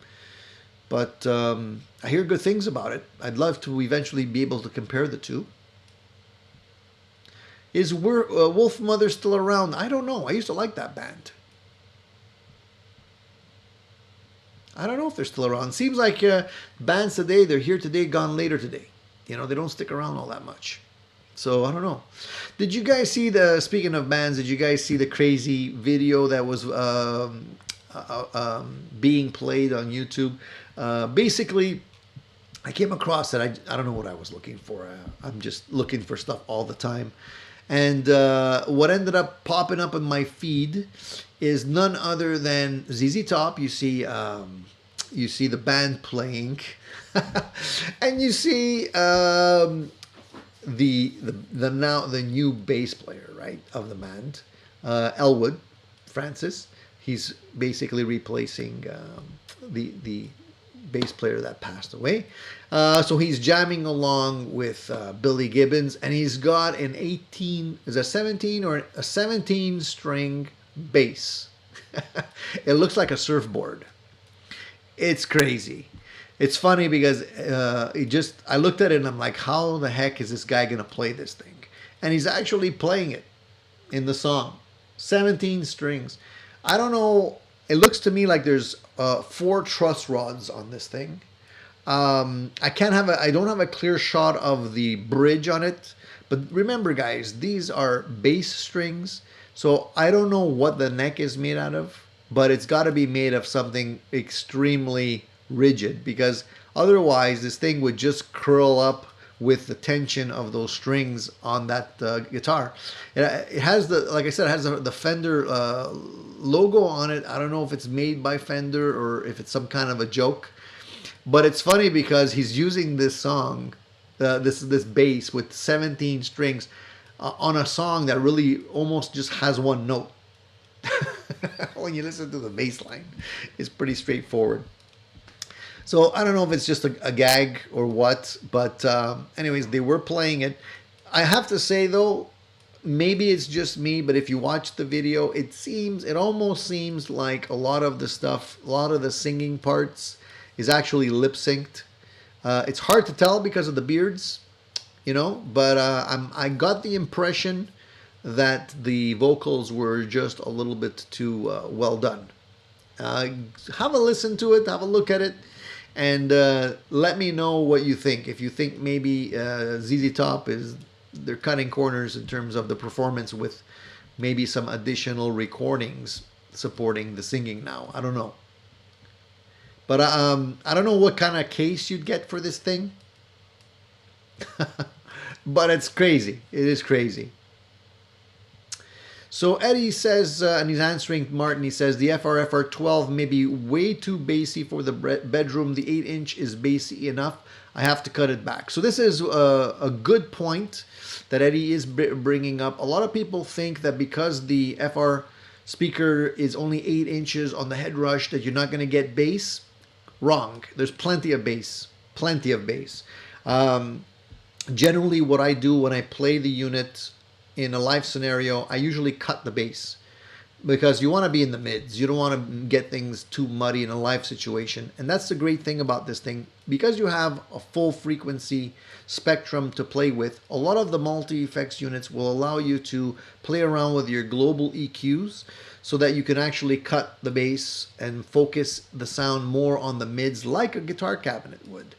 But I hear good things about it. I'd love to eventually be able to compare the two. Is Wolf Mother still around? I don't know. I used to like that band. I don't know if they're still around. Seems like bands today, they're here today, gone later today. They don't stick around all that much. So I don't know. Did you guys see speaking of bands, did you guys see the crazy video that was being played on YouTube? Basically, I came across it. I don't know what I was looking for. I'm just looking for stuff all the time. And what ended up popping up in my feed is none other than ZZ Top. You see the band playing, and you see the new bass player, right, of the band, Elwood Francis. He's basically replacing the bass player that passed away. So he's jamming along with Billy Gibbons, and he's got an 17 string bass. It looks like a surfboard. It's crazy. It's funny because I looked at it and I'm like, how the heck is this guy gonna play this thing? And he's actually playing it in the song. 17 strings. I don't know. It looks to me like there's 4 truss rods on this thing. I don't have a clear shot of the bridge on it. But remember, guys, these are bass strings. So I don't know what the neck is made out of, but it's got to be made of something extremely rigid, because otherwise this thing would just curl up with the tension of those strings on that guitar. It has like I said, it has the Fender logo on it. I don't know if it's made by Fender or if it's some kind of a joke, but it's funny because he's using this song, this bass with 17 strings on a song that really almost just has one note. When you listen to the bass line, it's pretty straightforward. So I don't know if it's just a gag or what, but anyways, they were playing it. I have to say though, maybe it's just me, but if you watch the video, it almost seems like a lot of the stuff, a lot of the singing parts is actually lip synced. It's hard to tell because of the beards, but I got the impression that the vocals were just a little bit too well done. Have a listen to it, have a look at it, and let me know what you think. If you think maybe ZZ Top they're cutting corners in terms of the performance with maybe some additional recordings supporting the singing now. I don't know. But I don't know what kind of case you'd get for this thing. But it's crazy. It is crazy. So Eddie says, and he's answering Martin, he says, the FR-FR12 may be way too bassy for the bedroom. The 8-inch is bassy enough. I have to cut it back. So this is a good point that Eddie is bringing up. A lot of people think that because the FR speaker is only 8 inches on the Headrush that you're not going to get bass. Wrong. There's plenty of bass. Plenty of bass. Generally, what I do when I play the unit in a live scenario, I usually cut the bass because you want to be in the mids. You don't want to get things too muddy in a live situation. And that's the great thing about this thing. Because you have a full frequency spectrum to play with, a lot of the multi-effects units will allow you to play around with your global EQs so that you can actually cut the bass and focus the sound more on the mids like a guitar cabinet would.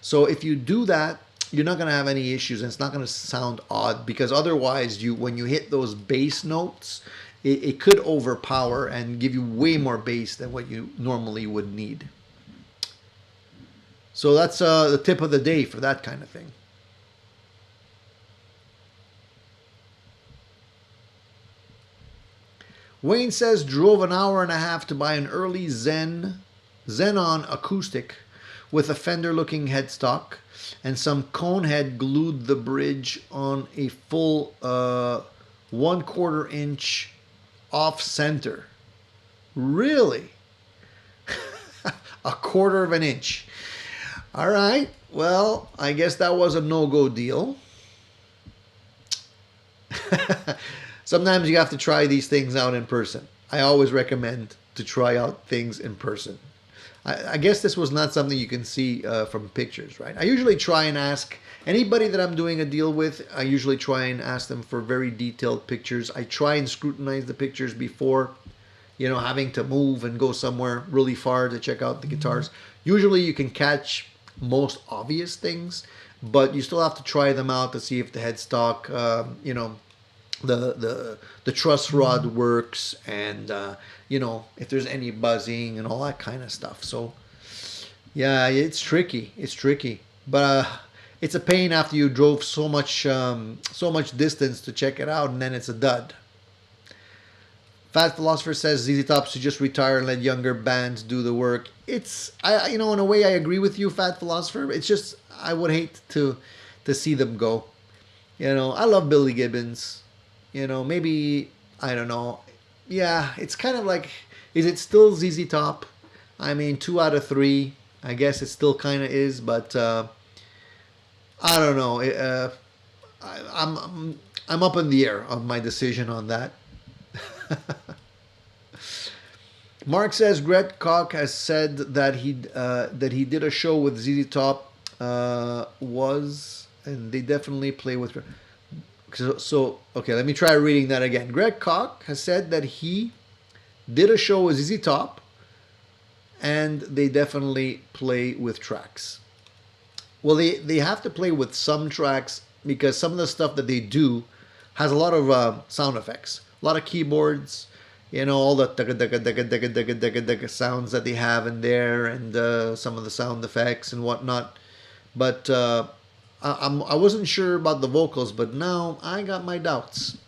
So if you do that, you're not going to have any issues, and it's not going to sound odd, because otherwise when you hit those bass notes, it could overpower and give you way more bass than what you normally would need. So that's the tip of the day for that kind of thing. Wayne says, drove an hour and a half to buy an early Xenon acoustic with a Fender-looking headstock, and some conehead glued the bridge on a full 1/4 inch off center. Really? A quarter of an inch. All right. Well, I guess that was a no-go deal. Sometimes you have to try these things out in person. I always recommend to try out things in person. I guess this was not something you can see from pictures, right? I usually try and ask anybody that I'm doing a deal with, I usually try and ask them for very detailed pictures. I try and scrutinize the pictures before, having to move and go somewhere really far to check out the guitars. Usually you can catch most obvious things, but you still have to try them out to see if the headstock, the truss rod works, and if there's any buzzing and all that kind of stuff. So yeah, it's tricky, but it's a pain after you drove so much distance to check it out, and then it's a dud. Fat Philosopher says ZZ Top should just retire and let younger bands do the work. In a way I agree with you, Fat Philosopher. It's just I would hate to see them go. I love Billy Gibbons. Maybe, I don't know. Yeah, it's kind of like, is it still ZZ Top? I mean, 2 out of 3. I guess it still kind of is, but I don't know. I'm up in the air of my decision on that. Mark says Greg Koch has said that he did a show with ZZ Top, and they definitely play with. So, okay, let me try reading that again. Greg Koch has said that he did a show with ZZ Top, and they definitely play with tracks. Well, they have to play with some tracks because some of the stuff that they do has a lot of sound effects, a lot of keyboards, all the sounds that they have in there, and some of the sound effects and whatnot. But I wasn't sure about the vocals, but now I got my doubts.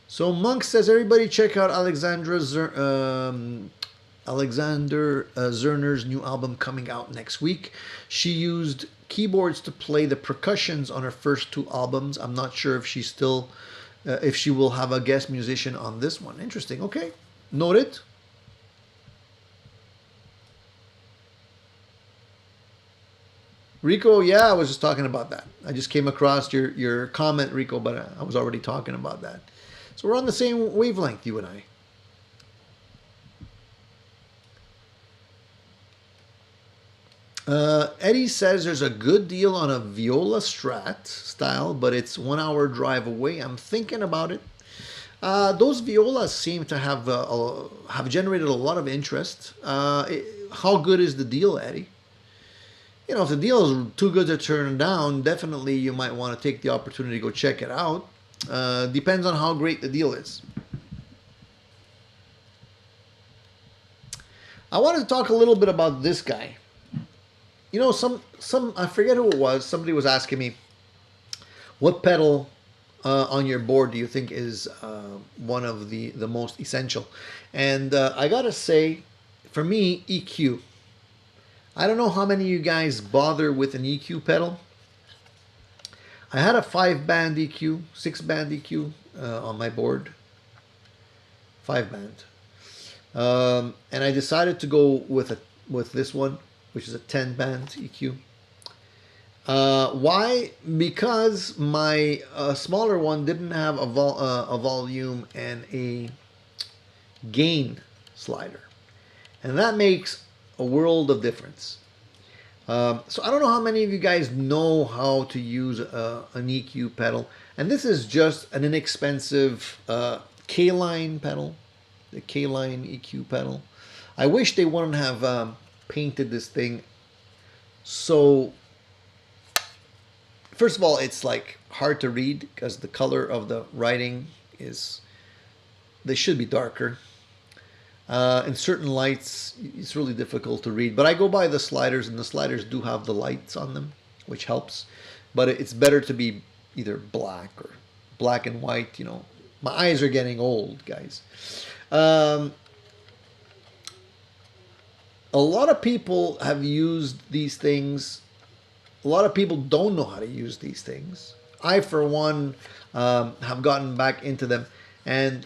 So Monk says everybody check out Alexander Zerner's new album coming out next week. She used keyboards to play the percussions on her first 2 albums. I'm not sure if she's still if she will have a guest musician on this one. Interesting. Okay. Noted. Rico, yeah, I was just talking about that. I just came across your comment, Rico, but I was already talking about that. So we're on the same wavelength, you and I. Eddie says there's a good deal on a Viola Strat style, but it's 1 hour drive away. I'm thinking about it. Those violas seem to have generated a lot of interest. How good is the deal, Eddie? If the deal is too good to turn down, definitely you might want to take the opportunity to go check it out. Depends on how great the deal is. I wanted to talk a little bit about this guy. Some I forget who it was. Somebody was asking me, what pedal on your board do you think is one of the most essential? And I gotta say, for me, EQ. I don't know how many of you guys bother with an EQ pedal. I had a 5-band EQ, 6-band EQ on my board. 5-band. And I decided to go with this one, which is a 10-band EQ. Why? Because my smaller one didn't have a volume and a gain slider. And that makes a world of difference. So I don't know how many of you guys know how to use an EQ pedal. And this is just an inexpensive K-line pedal. The K-line EQ pedal. I wish they wouldn't have painted this thing. So first of all, it's like hard to read because the color of the writing is, they should be darker. In certain lights, it's really difficult to read. But I go by the sliders, and the sliders do have the lights on them, which helps. But it's better to be either black or black and white. My eyes are getting old, guys. A lot of people have used these things. A lot of people don't know how to use these things. I for one have gotten back into them, and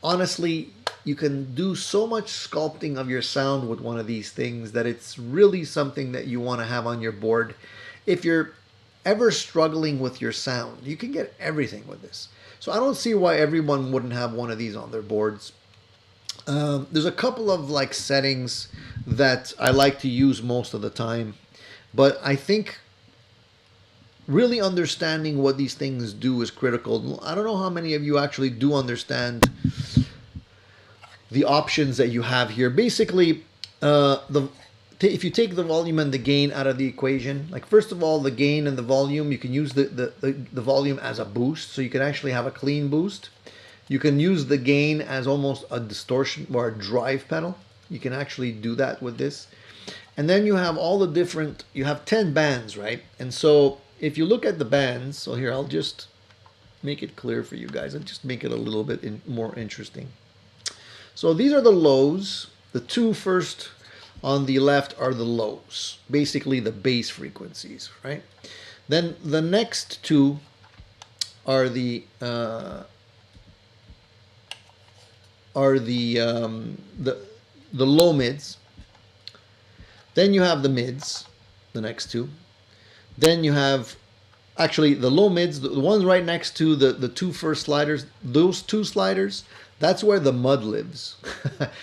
honestly, you can do so much sculpting of your sound with one of these things that it's really something that you want to have on your board. If you're ever struggling with your sound, you can get everything with this. So I don't see why everyone wouldn't have one of these on their boards. There's a couple of like settings that I like to use most of the time, but I think really understanding what these things do is critical. I don't know how many of you actually do understand the options that you have here. Basically, if you take the volume and the gain out of the equation, like first of all, the gain and the volume, you can use the volume as a boost, so you can actually have a clean boost. You can use the gain as almost a distortion or a drive pedal. You can actually do that with this. And then you have all the different, you have 10 bands, right? And so if you look at the bands, so here, I'll just make it clear for you guys. I'll just make it a little bit more interesting. So these are the lows. The two first on the left are the lows, basically the bass frequencies, right? Then the next two are the low mids. Then you have the mids, the next two. Then you have actually the low mids, the ones right next to the two first sliders. Those two sliders, that's where the mud lives.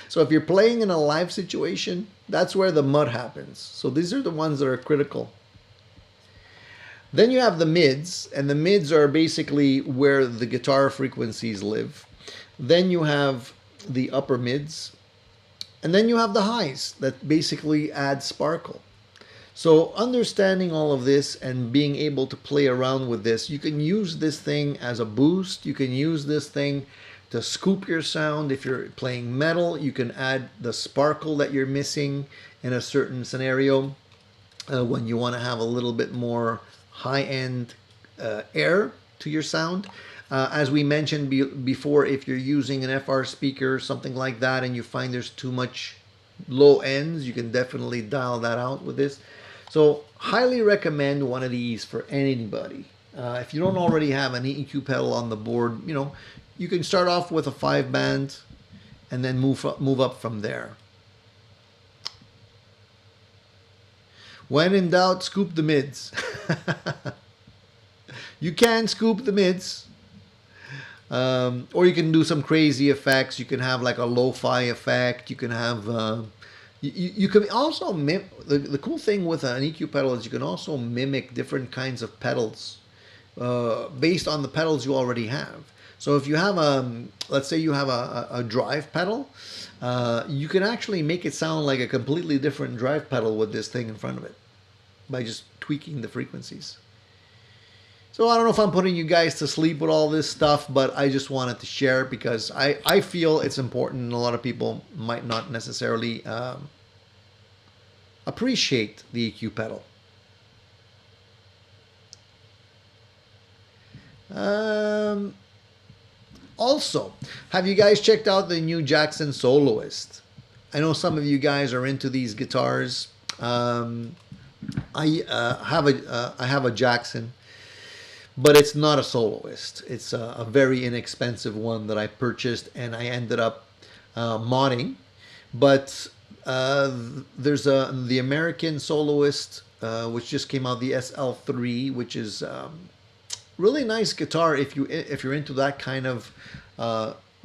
So if you're playing in a live situation, that's where the mud happens. So these are the ones that are critical. Then you have the mids, and the mids are basically where the guitar frequencies live. Then you have the upper mids, and then you have the highs that basically add sparkle. So understanding all of this and being able to play around with this, you can use this thing as a boost. You can use this thing to scoop your sound. If you're playing metal, you can add the sparkle that you're missing in a certain scenario when you want to have a little bit more high-end air to your sound. As we mentioned before, if you're using an FR speaker, something like that, and you find there's too much low ends, you can definitely dial that out with this. So highly recommend one of these for anybody. If you don't already have an EQ pedal on the board, you know, you can start off with a 5-band and then move up from there. When in doubt, scoop the mids. You can scoop the mids. Or you can do some crazy effects. You can have like a lo-fi effect. You can have... You can also mimic... The cool thing with an EQ pedal is you can also mimic different kinds of pedals based on the pedals you already have. So if you have let's say you have a drive pedal, you can actually make it sound like a completely different drive pedal with this thing in front of it by just tweaking the frequencies. So I don't know if I'm putting you guys to sleep with all this stuff, but I just wanted to share it because I feel it's important, and a lot of people might not necessarily appreciate the EQ pedal. Also, have you guys checked out the new Jackson Soloist? I know some of you guys are into these guitars. I have a Jackson, but it's not a Soloist. It's a very inexpensive one that I purchased, and I ended up modding. But there's the American Soloist, which just came out, the SL3, which is really nice guitar if you're into that kind of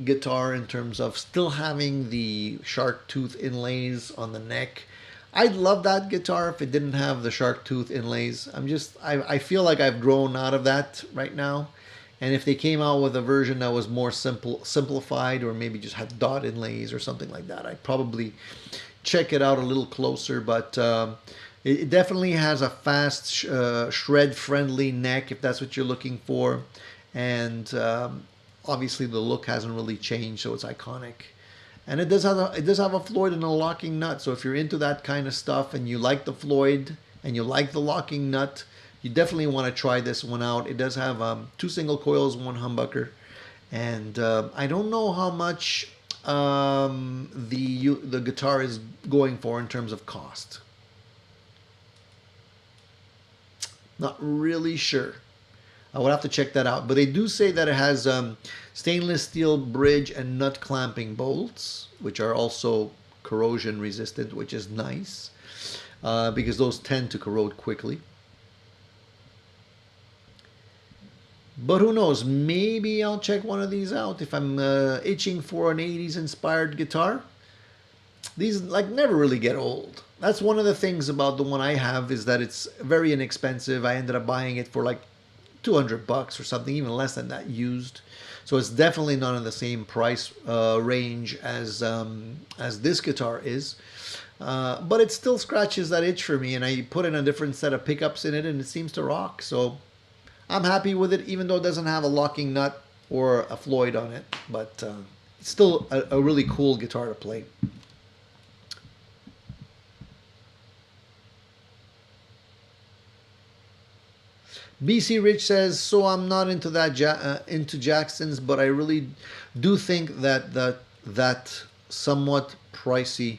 guitar in terms of still having the shark tooth inlays on the neck. I'd love that guitar if it didn't have the shark tooth inlays. I feel like I've grown out of that right now. And if they came out with a version that was more simplified, or maybe just had dot inlays or something like that, I'd probably check it out a little closer. But it definitely has a fast, shred-friendly neck if that's what you're looking for. And obviously the look hasn't really changed, so it's iconic. And it does have a Floyd and a locking nut. So if you're into that kind of stuff and you like the Floyd and you like the locking nut, you definitely want to try this one out. It does have 2 single coils, 1 humbucker, and I don't know how much the guitar is going for in terms of cost. Not really sure. I would have to check that out. But they do say that it has stainless steel bridge and nut clamping bolts, which are also corrosion resistant, which is nice because those tend to corrode quickly. But who knows? Maybe I'll check one of these out if I'm itching for an 80s inspired guitar. These like never really get old. That's one of the things about the one I have is that it's very inexpensive. I ended up buying it for like $200 or something, even less than that used. So it's definitely not in the same price range as this guitar is. But it still scratches that itch for me, and I put in a different set of pickups in it, and it seems to rock. So I'm happy with it, even though it doesn't have a locking nut or a Floyd on it. But it's still a really cool guitar to play. BC Rich says, so I'm not into that into Jackson's, but I really do think that somewhat pricey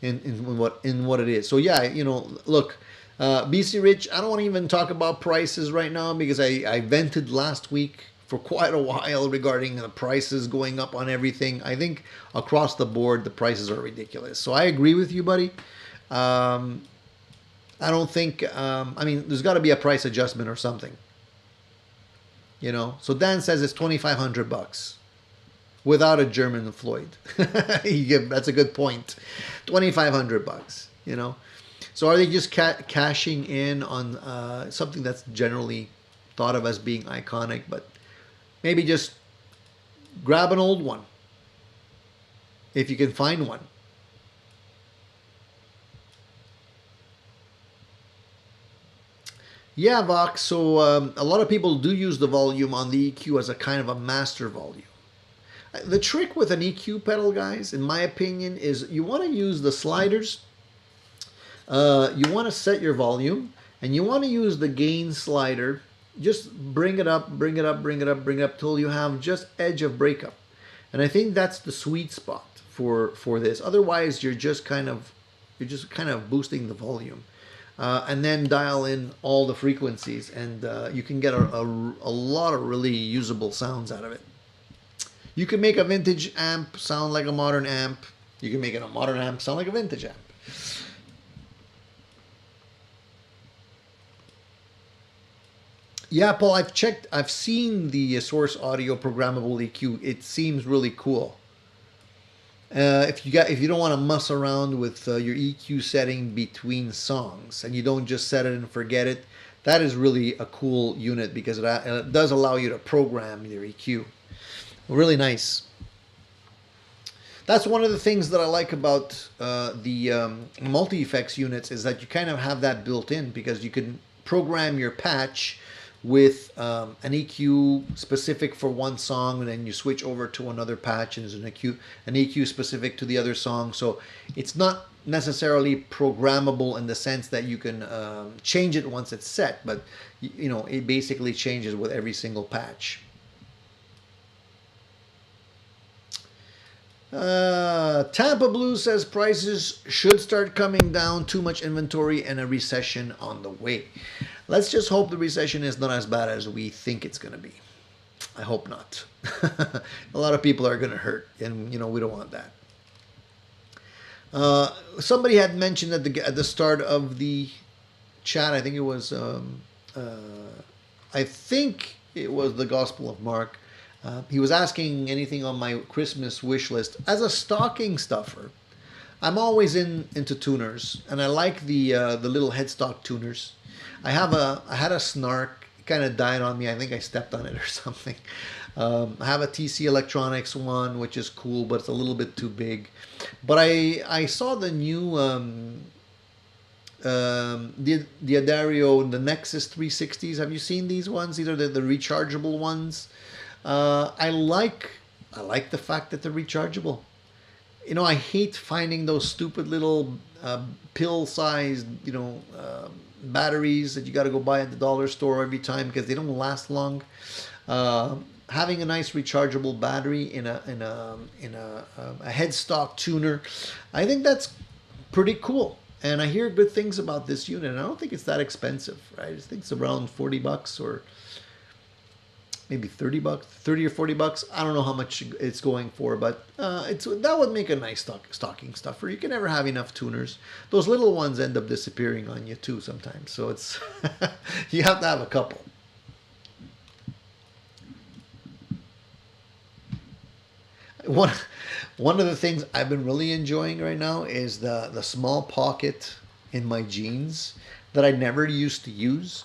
in what it is. So yeah, you know, look, BC Rich, I don't want to even talk about prices right now because I vented last week for quite a while regarding the prices going up on everything. I think across the board the prices are ridiculous. So I agree with you, buddy. I don't think, I mean, there's got to be a price adjustment or something. You know, so Dan says it's $2,500 without a German Floyd. That's a good point. $2,500, you know. So are they just cashing in on something that's generally thought of as being iconic, but maybe just grab an old one if you can find one. Yeah, Vox. So a lot of people do use the volume on the EQ as a kind of a master volume. The trick with an EQ pedal, guys, in my opinion, is you want to use the sliders. You want to set your volume, and you want to use the gain slider. Just bring it up, bring it up, bring it up, bring it up till you have just edge of breakup. And I think that's the sweet spot for this. Otherwise, you're just kind of boosting the volume. And then dial in all the frequencies, and you can get a lot of really usable sounds out of it. You can make a vintage amp sound like a modern amp. You can make a modern amp sound like a vintage amp. Yeah, Paul, I've seen the Source Audio programmable EQ. It seems really cool. If you don't want to muss around with your EQ setting between songs and you don't just set it and forget it, that is really a cool unit because it does allow you to program your EQ. Really nice. That's one of the things that I like about the multi-effects units is that you kind of have that built in because you can program your patch with an EQ specific for one song, and then you switch over to another patch and there's an EQ specific to the other song. So it's not necessarily programmable in the sense that you can change it once it's set, but you know, it basically changes with every single patch. Tampa Blue says prices should start coming down, too much inventory and a recession on the way. Let's just hope the recession is not as bad as we think it's going to be. I hope not. A lot of people are going to hurt, and you know, we don't want that. Somebody had mentioned at the start of the chat, I think it was the Gospel of Mark. He was asking anything on my Christmas wish list. As a stocking stuffer, I'm always into tuners, and I like the little headstock tuners. I had a Snark. It kind of died on me. I think I stepped on it or something. I have a TC Electronics one, which is cool, but it's a little bit too big. But I saw the new the Addario, the Nexus 360s. Have you seen these ones? These are the rechargeable ones. I like the fact that they're rechargeable. You know, I hate finding those stupid little pill-sized, batteries that you got to go buy at the dollar store every time because they don't last long. Having a nice rechargeable battery in a headstock tuner, I think that's pretty cool. And I hear good things about this unit. And I don't think it's that expensive, right? I think it's around $40 or maybe 30 bucks, 30 or 40 bucks. I don't know how much it's going for, but that would make a nice stocking stuffer. You can never have enough tuners. Those little ones end up disappearing on you too sometimes. So it's you have to have a couple. One of the things I've been really enjoying right now is the small pocket in my jeans that I never used to use,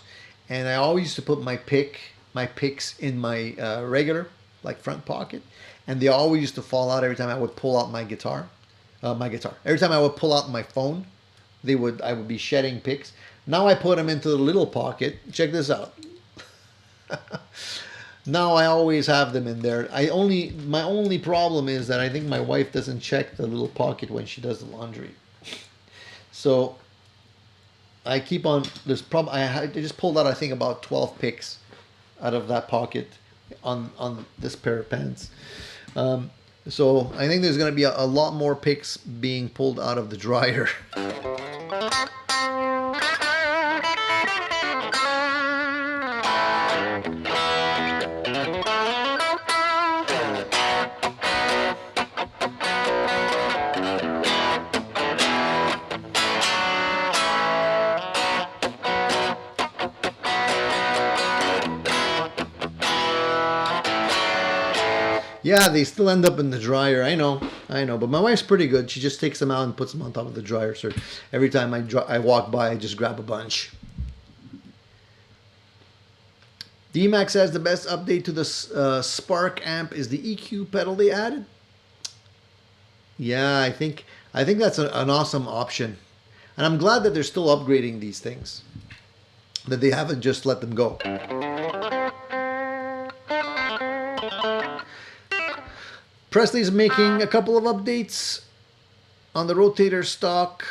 and I always used to put my picks in my regular like front pocket, and they always used to fall out every time I would pull out my guitar. Every time I would pull out my phone, I would be shedding picks. Now I put them into the little pocket. Check this out. Now I always have them in there. My only problem is that I think my wife doesn't check the little pocket when she does the laundry. So I keep on. I just pulled out I think about 12 picks out of that pocket on this pair of pants. So I think there's going to be a lot more picks being pulled out of the dryer. Yeah, they still end up in the dryer. I know. But my wife's pretty good. She just takes them out and puts them on top of the dryer. So every time I walk by, I just grab a bunch. DMAX says the best update to the Spark amp is the EQ pedal they added. Yeah, I think that's an awesome option. And I'm glad that they're still upgrading these things. That they haven't just let them go. Presley's making a couple of updates on the rotator stock,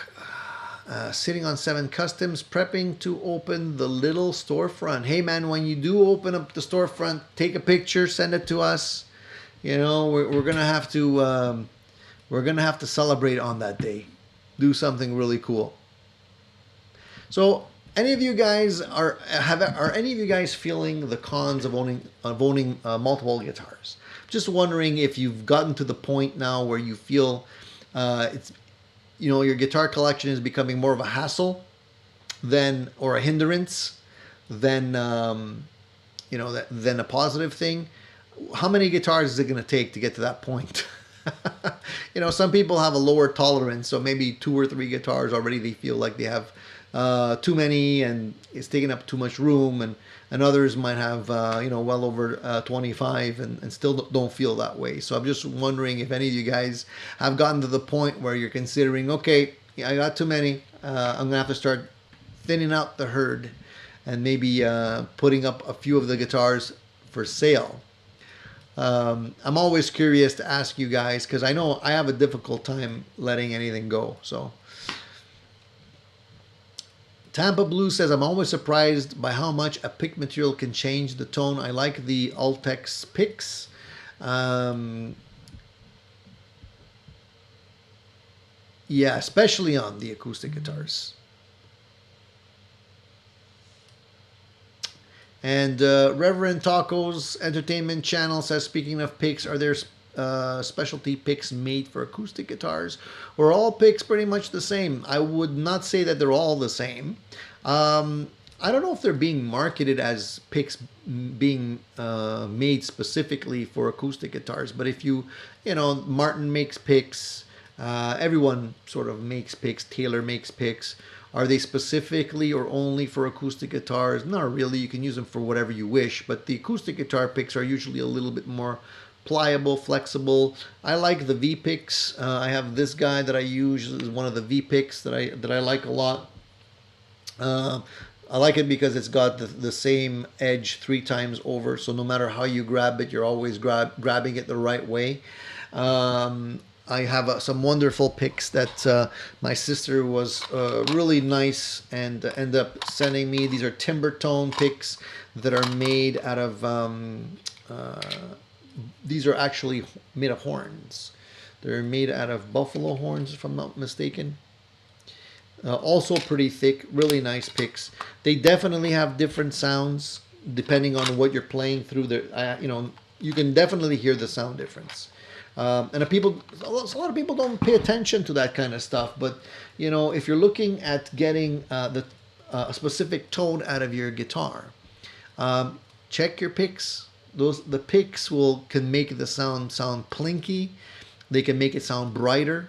sitting on 7 customs, prepping to open the little storefront. Hey man, when you do open up the storefront, take a picture, send it to us. You know, we're gonna have to celebrate on that day, do something really cool. So, any of you guys are any of you guys feeling the cons of owning multiple guitars? Just wondering if you've gotten to the point now where you feel your guitar collection is becoming more of a hassle or a hindrance than a positive thing. How many guitars is it going to take to get to that point? Some people have a lower tolerance, so maybe 2 or 3 guitars already they feel like they have too many and it's taking up too much room, and others might have well over 25 and still don't feel that way. So I'm just wondering if any of you guys have gotten to the point where you're considering, okay, I got too many, I'm gonna have to start thinning out the herd and maybe putting up a few of the guitars for sale. I'm always curious to ask you guys because I know I have a difficult time letting anything go. So Tampa Blue says, I'm always surprised by how much a pick material can change the tone. I like the Altex picks. Yeah, especially on the acoustic guitars. And Reverend Tacos Entertainment Channel says, speaking of picks, are there specialty picks made for acoustic guitars, or all picks pretty much the same? I would not say that they're all the same. I don't know if they're being marketed as picks being made specifically for acoustic guitars, but if Martin makes picks, everyone sort of makes picks, Taylor makes picks. Are they specifically or only for acoustic guitars? Not really. You can use them for whatever you wish, but the acoustic guitar picks are usually a little bit more pliable, flexible. I like the V picks. I have this guy that I use is one of the V picks that I like a lot. I like it because it's got the same edge 3 times over, so no matter how you grab it, you're always grabbing it the right way. I have some wonderful picks that my sister was really nice and ended up sending me. These are timber tone picks that are made out of these are actually made of horns. They're made out of buffalo horns, if I'm not mistaken. Also pretty thick, really nice picks. They definitely have different sounds. depending on what you're playing through the, you can definitely hear the sound difference. And a lot of people don't pay attention to that kind of stuff. But if you're looking at getting a specific tone out of your guitar, check your picks. The picks can make the sound plinky. They can make it sound brighter.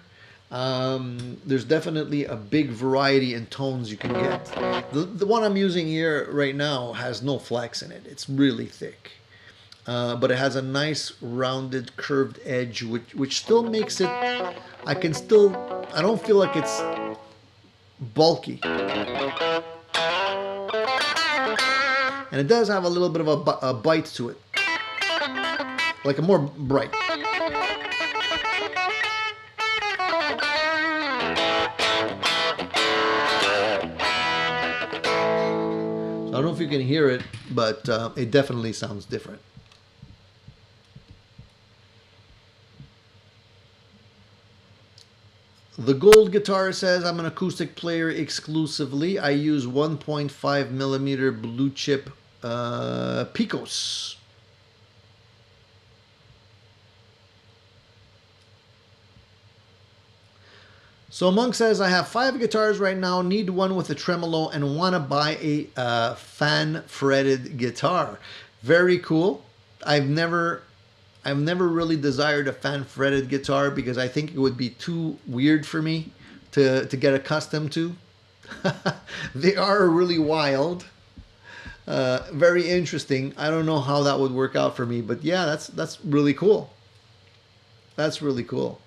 There's definitely a big variety in tones you can get. The one I'm using here right now has no flex in it. It's really thick. But it has a nice rounded curved edge, which still makes it, I don't feel like it's bulky. And it does have a little bit of a bite to it, like a more bright. So I don't know if you can hear it, but it definitely sounds different. The Gold Guitar says, I'm an acoustic player exclusively. I use 1.5 millimeter blue chip Picos. So Monk says, I have 5 guitars right now, need one with a tremolo, and want to buy a fan fretted guitar. Very cool. I've never really desired a fan fretted guitar because I think it would be too weird for me to get accustomed to. They are really wild, very interesting. I don't know how that would work out for me, but yeah, that's really cool. That's really cool.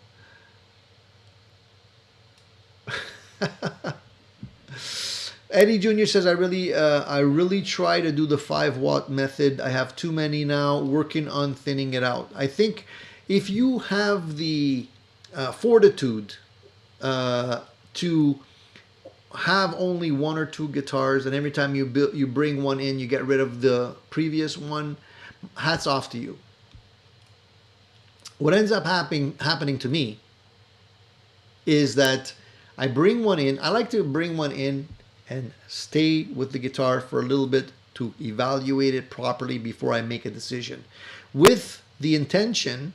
Eddie Jr. says, I really try to do the 5-watt method. I have too many now, working on thinning it out. I think if you have the fortitude to have only 1 or 2 guitars, and every time you bring one in, you get rid of the previous one, hats off to you. What ends up happening to me is that I bring one in. I like to bring one in and stay with the guitar for a little bit to evaluate it properly before I make a decision, with the intention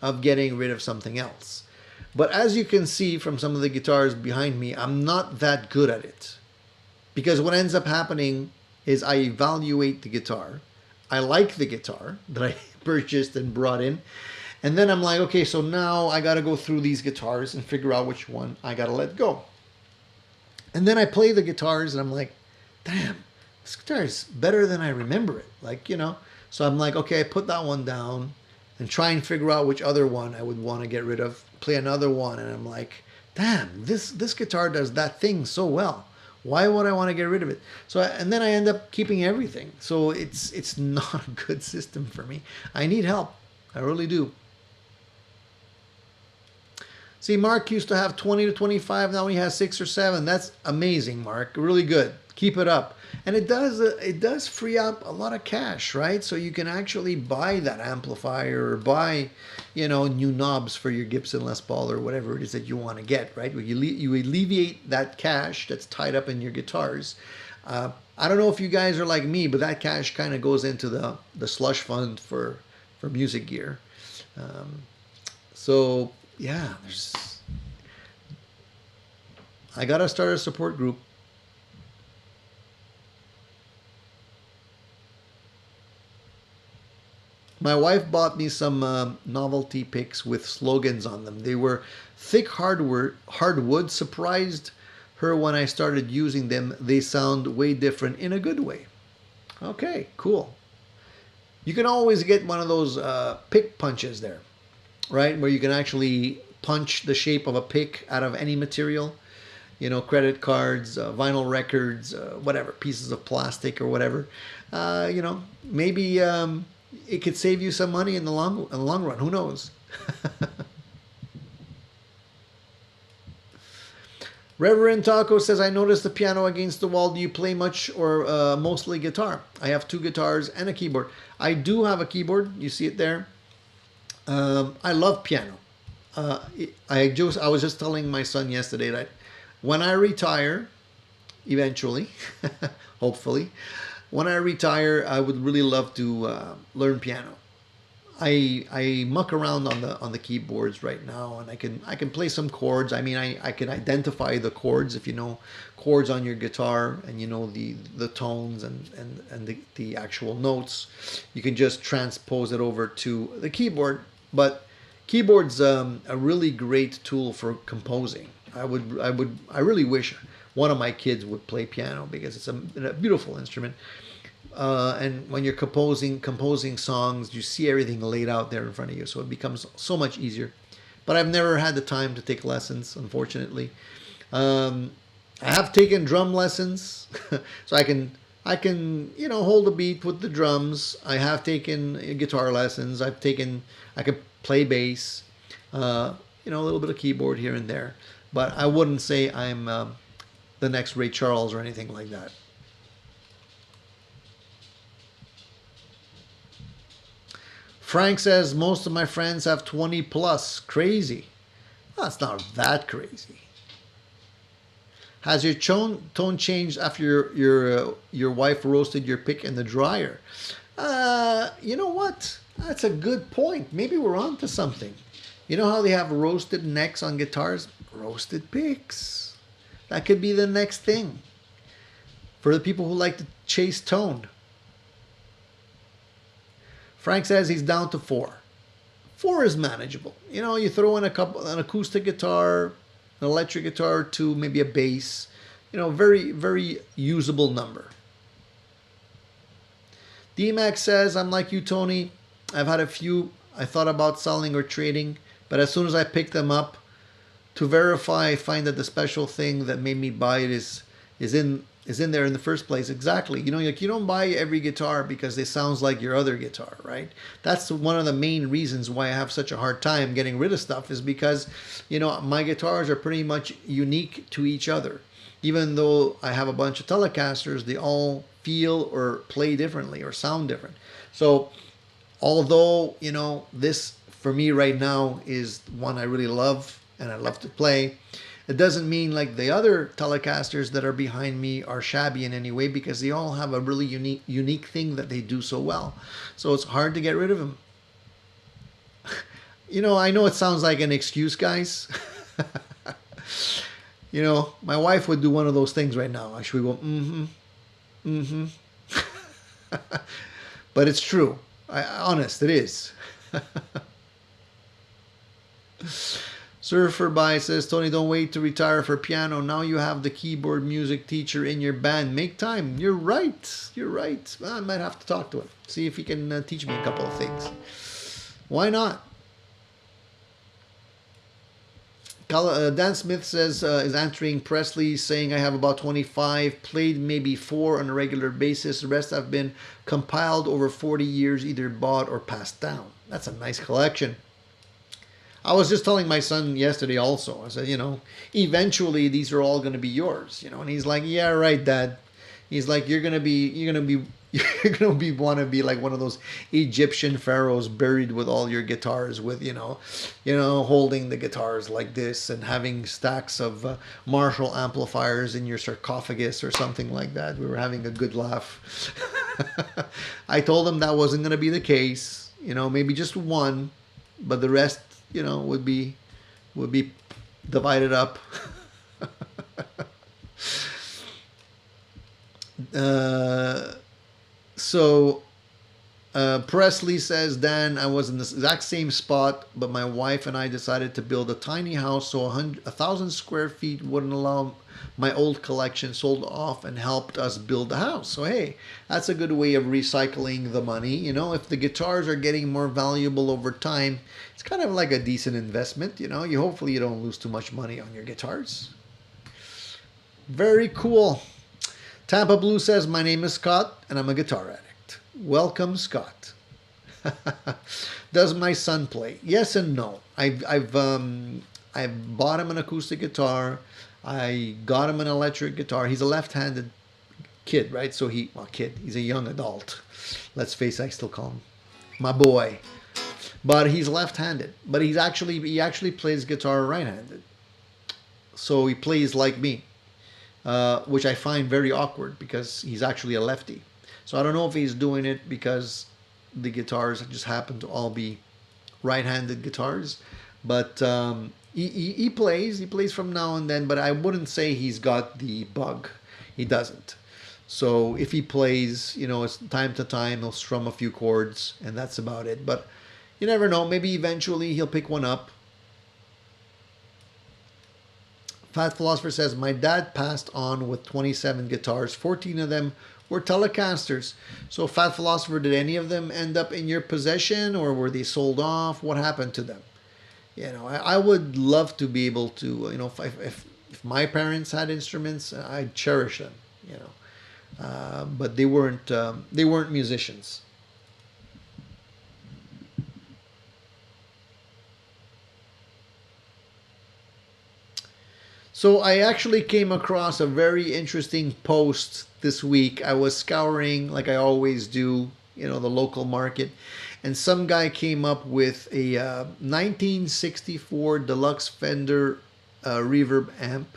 of getting rid of something else. But as you can see from some of the guitars behind me, I'm not that good at it. Because what ends up happening is I evaluate the guitar. I like the guitar that I purchased and brought in. And then I'm like, okay, so now I got to go through these guitars and figure out which one I got to let go. And then I play the guitars and I'm like, damn, this guitar is better than I remember it. Like, so I'm like, okay, I put that one down and try and figure out which other one I would want to get rid of, play another one. And I'm like, damn, this guitar does that thing so well. Why would I want to get rid of it? So, and then I end up keeping everything. So it's not a good system for me. I need help. I really do. See, Mark used to have 20 to 25. Now he has 6 or 7. That's amazing, Mark. Really good. Keep it up. And it does free up a lot of cash, right? So you can actually buy that amplifier or buy, new knobs for your Gibson Les Paul or whatever it is that you want to get, right? You alleviate that cash that's tied up in your guitars. I don't know if you guys are like me, but that cash kind of goes into the slush fund for music gear. So yeah, I gotta start a support group. My wife bought me some novelty picks with slogans on them. They were thick hardwood. Surprised her when I started using them. They sound way different in a good way. Okay, cool. You can always get one of those pick punches there, right? Where you can actually punch the shape of a pick out of any material. Credit cards, vinyl records, whatever, pieces of plastic or whatever. Maybe it could save you some money in the long run. Who knows? Reverend Taco says, I noticed the piano against the wall. Do you play much or mostly guitar? I have 2 guitars and a keyboard. I do have a keyboard. You see it there. I love piano. I was just telling my son yesterday that when I retire, eventually, hopefully, When I retire, I would really love to learn piano. I muck around on the keyboards right now, and I can play some chords. I mean, I can identify the chords if you know chords on your guitar and you know the tones and the actual notes. You can just transpose it over to the keyboard. But keyboard's a really great tool for composing. I really wish one of my kids would play piano because it's a beautiful instrument. And when you're composing songs, you see everything laid out there in front of you, so it becomes so much easier. But I've never had the time to take lessons, unfortunately. I have taken drum lessons, so I can hold a beat with the drums. I have taken guitar lessons. I can play bass, a little bit of keyboard here and there. But I wouldn't say I'm the next Ray Charles or anything like that. Frank says most of my friends have 20 plus. Crazy. Well, that's not that crazy. Has your tone changed after your wife roasted your pick in the dryer? You know what? That's a good point. Maybe we're on to something. You know how they have roasted necks on guitars? Roasted picks. That could be the next thing for the people who like to chase tone. Frank says he's down to 4. 4 is manageable. You throw in an acoustic guitar, an electric guitar, to maybe a bass. Very, very usable number. DMAX says, I'm like you, Tony. I've had a few I thought about selling or trading, but as soon as I pick them up to verify, I find that the special thing that made me buy it is in there in the first place. Exactly. Like you don't buy every guitar because it sounds like your other guitar, right? That's one of the main reasons why I have such a hard time getting rid of stuff, is because, my guitars are pretty much unique to each other. Even though I have a bunch of Telecasters, they all feel or play differently or sound different. So although, this for me right now is one I really love and I love to play, it doesn't mean like the other Telecasters that are behind me are shabby in any way, because they all have a really unique thing that they do so well. So it's hard to get rid of them. I know it sounds like an excuse, guys. My wife would do one of those things right now. She would go, mm-hmm. But it's true. Honest, it is. Surfer By says, Tony, don't wait to retire for piano. Now you have the keyboard music teacher in your band. Make time. You're right. Well, I might have to talk to him. See if he can teach me a couple of things. Why not? Dan Smith says, is answering Presley, saying, I have about 25, played maybe 4 on a regular basis. The rest have been compiled over 40 years, either bought or passed down. That's a nice collection. I was just telling my son yesterday also. I said, eventually these are all going to be yours, and he's like, yeah, right, Dad. He's like, you're going to be want to be like one of those Egyptian pharaohs, buried with all your guitars, with holding the guitars like this and having stacks of Marshall amplifiers in your sarcophagus or something like that. We were having a good laugh. I told him that wasn't going to be the case. Maybe just one, but the rest would be divided up. So Presley says, Dan, I was in the exact same spot, but my wife and I decided to build a tiny house, so 1,000 square feet wouldn't allow my old collection, sold off and helped us build the house. So hey, that's a good way of recycling the money. If the guitars are getting more valuable over time, it's kind of like a decent investment. You hopefully you don't lose too much money on your guitars. Very cool. Tampa Blue says, my name is Scott and I'm a guitar addict. Welcome, Scott. Does my son play? Yes and no. I've bought him an acoustic guitar. I got him an electric guitar. He's a left-handed kid, right? So he's a young adult. Let's face it, I still call him my boy. But he's left-handed. But he actually plays guitar right-handed. So he plays like me, which I find very awkward because he's actually a lefty. So I don't know if he's doing it because the guitars just happen to all be right-handed guitars, but he plays from now and then. But I wouldn't say he's got the bug. He doesn't. So if he plays, it's time to time, he'll strum a few chords, and that's about it. But you never know. Maybe eventually he'll pick one up. Fat Philosopher says, my dad passed on with 27 guitars. 14 of them were Telecasters. So Fat Philosopher, did any of them end up in your possession, or were they sold off? What happened to them? I would love to be able to, if my parents had instruments, I'd cherish them, but they weren't musicians. So I actually came across a very interesting post this week. I was scouring, like I always do, the local market, and some guy came up with a 1964 deluxe Fender reverb amp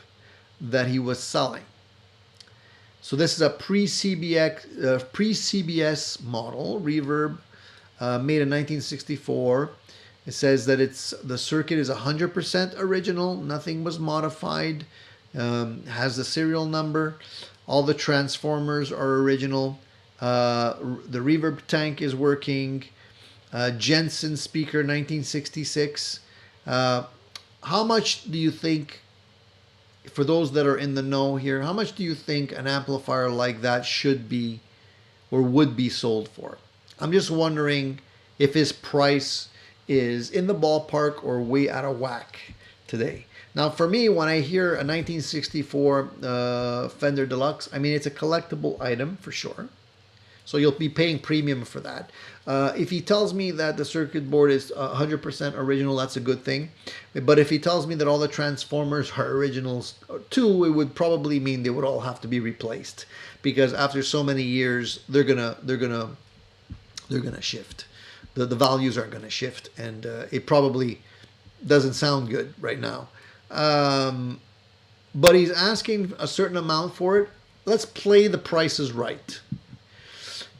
that he was selling. So this is a pre-CBS model reverb made in 1964. It says that the circuit is 100% original, nothing was modified, has the serial number, all the transformers are original, the reverb tank is working, Jensen speaker 1966. How much do you think, for those that are in the know here, how much do you think an amplifier like that should be or would be sold for? I'm just wondering if his price is in the ballpark or way out of whack today. Now, for me, when I hear a 1964 Fender Deluxe, I mean, it's a collectible item for sure. So you'll be paying premium for that. If he tells me that the circuit board is 100% original, that's a good thing. But if he tells me that all the transformers are originals too, it would probably mean they would all have to be replaced, because after so many years, they're gonna shift. The values are going to shift, and it probably doesn't sound good right now. But he's asking a certain amount for it. Let's play the prices right.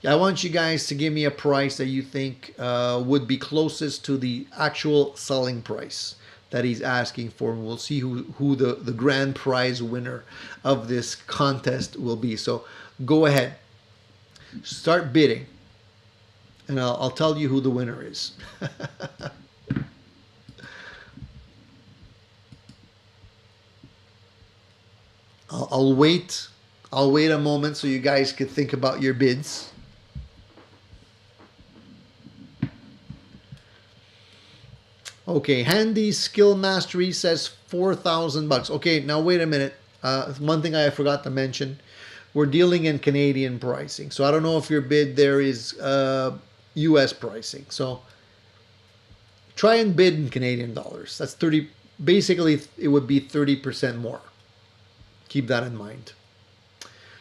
I want you guys to give me a price that you think would be closest to the actual selling price that he's asking for, and we'll see who the grand prize winner of this contest will be. So go ahead, start bidding, and I'll tell you who the winner is. I'll wait a moment so you guys can think about your bids. Okay, Handy Skill Mastery says $4,000. Okay, now wait a minute. One thing I forgot to mention, we're dealing in Canadian pricing. So I don't know if your bid there is US pricing. So try and bid in Canadian dollars. That's 30, basically it would be 30% more. Keep that in mind.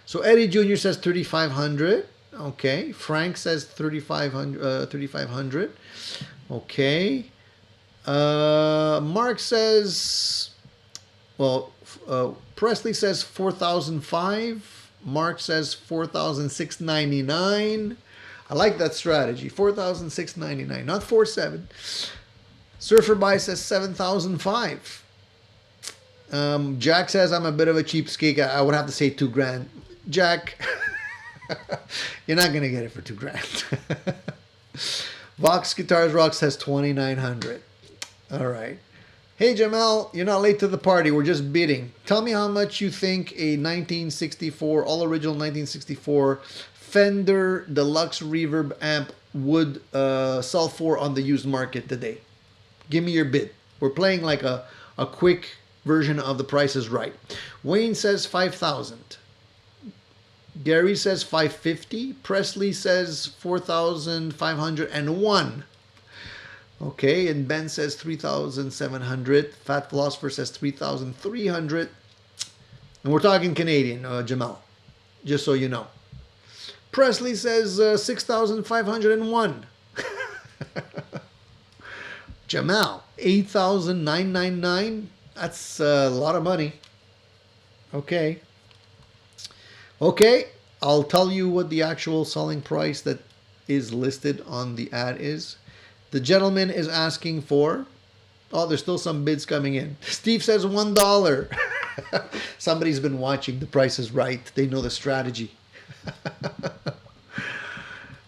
So Eddie Jr. says 3,500. Okay. Frank says 3,500. Okay. Mark says, well, Presley says 4,005. Mark says 4,699. I like that strategy. 4,699, not 4,700. Surfer By says 7,005. Jack says I'm a bit of a cheapskate. I would have to say $2,000. Jack, you're not gonna get it for $2,000. Vox Guitars Rock says 2,900. All right. Hey Jamel, you're not late to the party. We're just bidding. Tell me how much you think a 1964, all original 1964 Fender Deluxe Reverb amp would sell for on the used market today. Give me your bid. We're playing like a quick version of The Price is Right. Wayne says 5,000. Gary says 550. Presley says 4,501. Okay, and Ben says 3,700. Fat Philosopher says 3,300. And we're talking Canadian, Jamal, just so you know. Presley says 6,501. Jamal, 8,999. That's a lot of money. Okay. Okay, I'll tell you what the actual selling price that is listed on the ad is. The gentleman is asking for, oh, there's still some bids coming in. Steve says $1. Somebody's been watching The Price is Right. They know the strategy.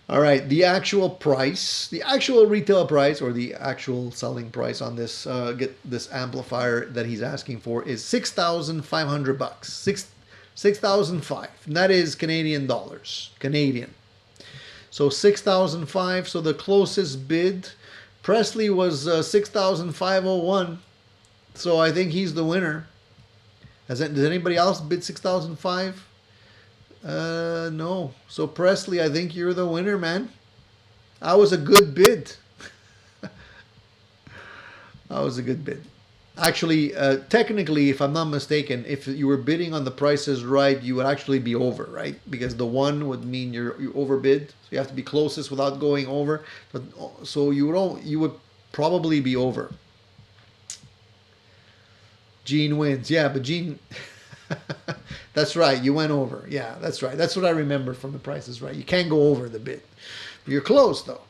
All right, the actual price, the actual retail price, or the actual selling price on this this amplifier that he's asking for is $6,500. 6,005. That is Canadian dollars. Canadian. So 6,005. So the closest bid, Presley was 6,501. So I think he's the winner. Does anybody else bid 6,005? No. So Presley, I think you're the winner, man. That was a good bid. That was a good bid. Actually, technically, if I'm not mistaken, if you were bidding on The Price is Right, you would actually be over, right? Because the one would mean you overbid. So you have to be closest without going over. But so you would probably be over. Gene wins. Yeah, but Gene... That's right. You went over. Yeah, that's right. That's what I remember from The Price is Right. You can't go over the bid. But you're close, though.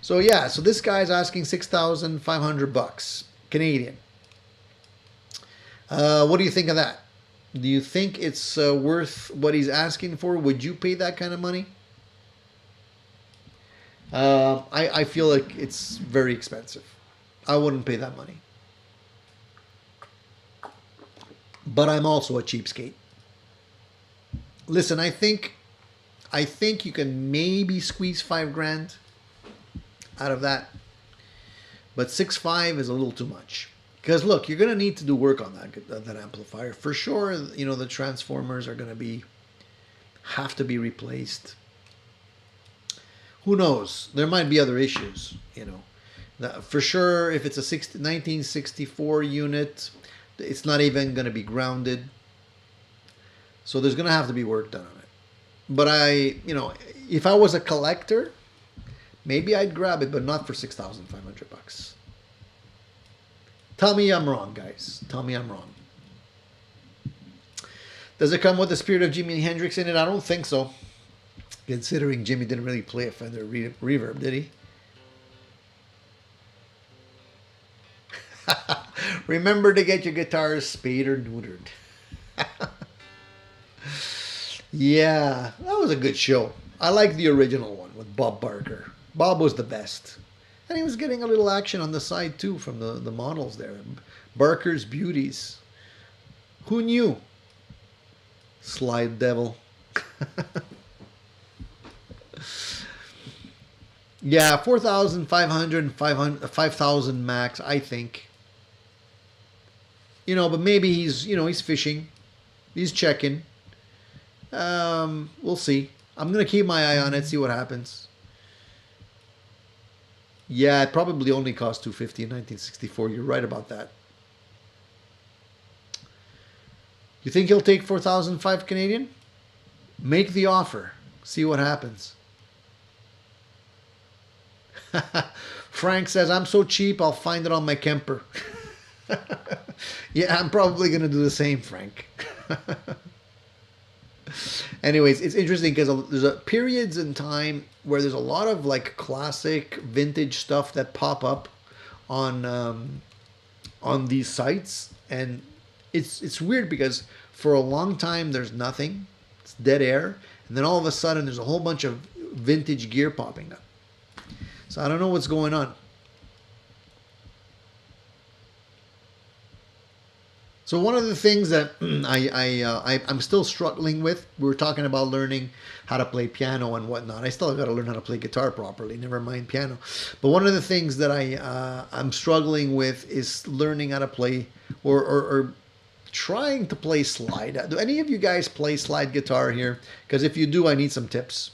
So, yeah. So this guy's asking $6,500 Canadian. What do you think of that? Do you think it's worth what he's asking for? Would you pay that kind of money? I feel like it's very expensive. I wouldn't pay that money. But I'm also a cheapskate. Listen, I think you can maybe squeeze $5,000 out of that. But 6.5 is a little too much. Because look, you're going to need to do work on that amplifier. For sure, you know, the transformers are going to have to be replaced. Who knows? There might be other issues, you know. For sure, if it's a 1964 unit, it's not even going to be grounded. So there's going to have to be work done on it. But you know, if I was a collector, maybe I'd grab it, but not for $6,500. Tell me I'm wrong, guys. Tell me I'm wrong. Does it come with the spirit of Jimi Hendrix in it? I don't think so. Considering Jimmy didn't really play a Fender reverb, did he? Remember to get your guitars spayed or neutered. Yeah, that was a good show. I like the original one with Bob Barker. Bob was the best. And he was getting a little action on the side too from the models there. Barker's Beauties. Who knew? Slide Devil. Yeah, 4,500 and 5,000 max, I think. You know, but maybe he's fishing. He's checking. We'll see. I'm going to keep my eye on it, see what happens. Yeah, it probably only cost $250 in 1964. You're right about that. You think he'll take 4,005 Canadian? Make the offer. See what happens. Frank says, I'm so cheap, I'll find it on my Kemper. Yeah, I'm probably going to do the same, Frank. Anyways, it's interesting because there's periods in time where there's a lot of like classic vintage stuff that pop up on these sites, and it's weird because for a long time there's nothing, it's dead air, and then all of a sudden there's a whole bunch of vintage gear popping up. So I don't know what's going on. So one of the things that I'm still struggling with, we were talking about learning how to play piano and whatnot. I still got to learn how to play guitar properly, never mind piano. But one of the things that I'm struggling with is learning how to play or trying to play slide. Do any of you guys play slide guitar here? Because if you do, I need some tips.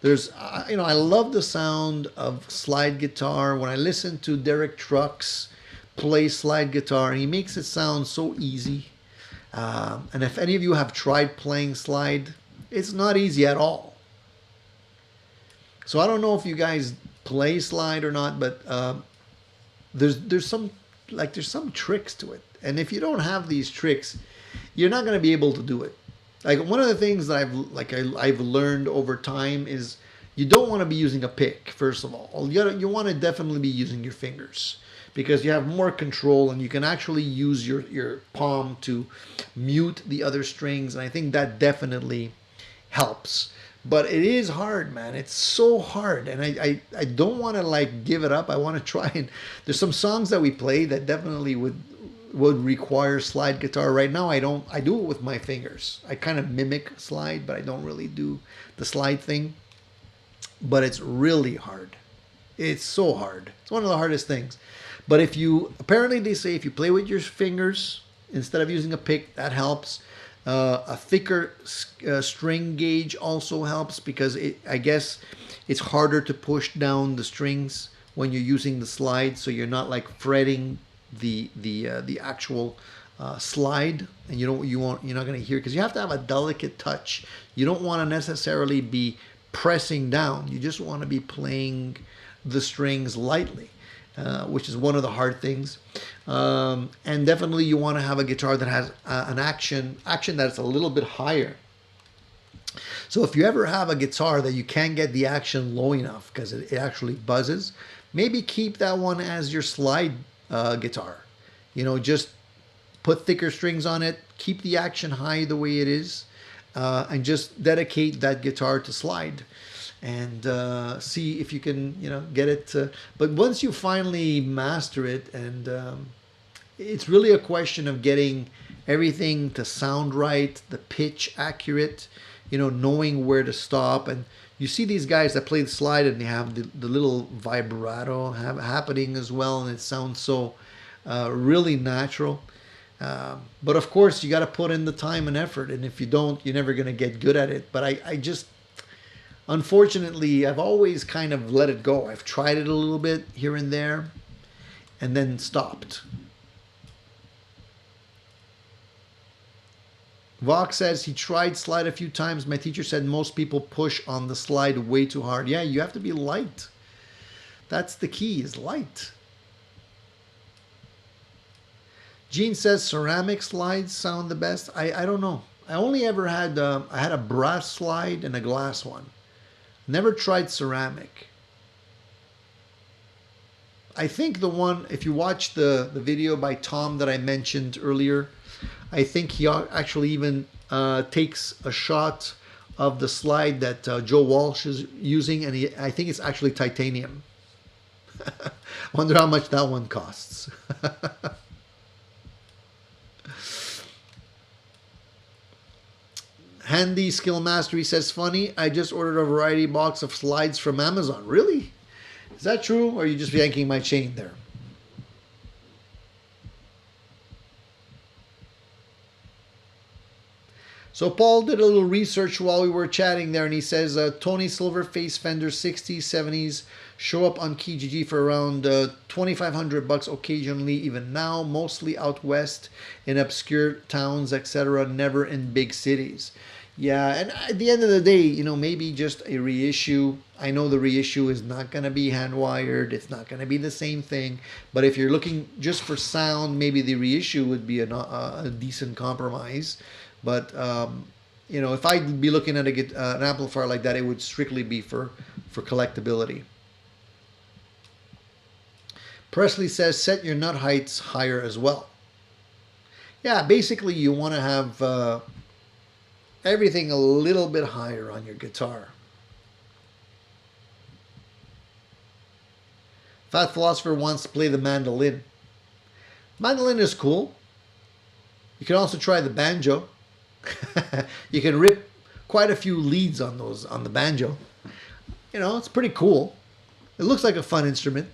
There's, I love the sound of slide guitar. When I listen to Derek Trucks play slide guitar, he makes it sound so easy. And if any of you have tried playing slide, it's not easy at all. So I don't know if you guys play slide or not, but there's some tricks to it. And if you don't have these tricks, you're not going to be able to do it. Like one of the things that I've learned over time is you don't want to be using a pick. First of all, you want to definitely be using your fingers because you have more control and you can actually use your palm to mute the other strings, and I think that definitely helps. But it is hard, man. It's so hard, and I don't want to like give it up. I want to try, and there's some songs that we play that definitely would require slide guitar. Right now I do it with my fingers. I kind of mimic slide, but I don't really do the slide thing. But it's really hard. It's so hard. It's one of the hardest things. But if you, apparently they say if you play with your fingers instead of using a pick, that helps. A thicker string gauge also helps because I guess it's harder to push down the strings when you're using the slide, so you're not like fretting the actual slide, and you're not going to hear, because you have to have a delicate touch. You don't want to necessarily be pressing down. You just want to be playing the strings lightly, which is one of the hard things. And definitely you want to have a guitar that has an action that's a little bit higher. So if you ever have a guitar that you can't get the action low enough because it actually buzzes, maybe keep that one as your slide guitar. Just put thicker strings on it, keep the action high the way it is, and just dedicate that guitar to slide, and see if you can get it to, but once you finally master it, and it's really a question of getting everything to sound right, the pitch accurate, knowing where to stop. And you see these guys that play the slide and they have the little vibrato happening as well, and it sounds so really natural. But of course, you got to put in the time and effort, and if you don't, you're never going to get good at it. But I just, unfortunately, I've always kind of let it go. I've tried it a little bit here and there, and then stopped. Vox says he tried slide a few times. My teacher said most people push on the slide way too hard. Yeah, you have to be light. That's the key, is light. Gene says ceramic slides sound the best. I don't know. I only ever had I had a brass slide and a glass one. Never tried ceramic. I think the one, if you watch the video by Tom that I mentioned earlier, I think he actually even takes a shot of the slide that Joe Walsh is using, and I think it's actually titanium. Wonder how much that one costs. Handy Skill Mastery says, funny, I just ordered a variety box of slides from Amazon. Really? Is that true, or are you just yanking my chain there? So Paul did a little research while we were chatting there, and he says Tony Silverface Fender 60s, 70s show up on Kijiji for around $2,500 occasionally, even now, mostly out west in obscure towns, etc., never in big cities. Yeah, and at the end of the day, maybe just a reissue. I know the reissue is not going to be hand-wired. It's not going to be the same thing. But if you're looking just for sound, maybe the reissue would be a decent compromise. But, if I'd be looking at an amplifier like that, it would strictly be for collectability. Presley says, set your nut heights higher as well. Yeah, basically you want to have everything a little bit higher on your guitar. Fat Philosopher wants to play the mandolin. Mandolin is cool. You can also try the banjo. You can rip quite a few leads on the banjo. It's pretty cool. It looks like a fun instrument.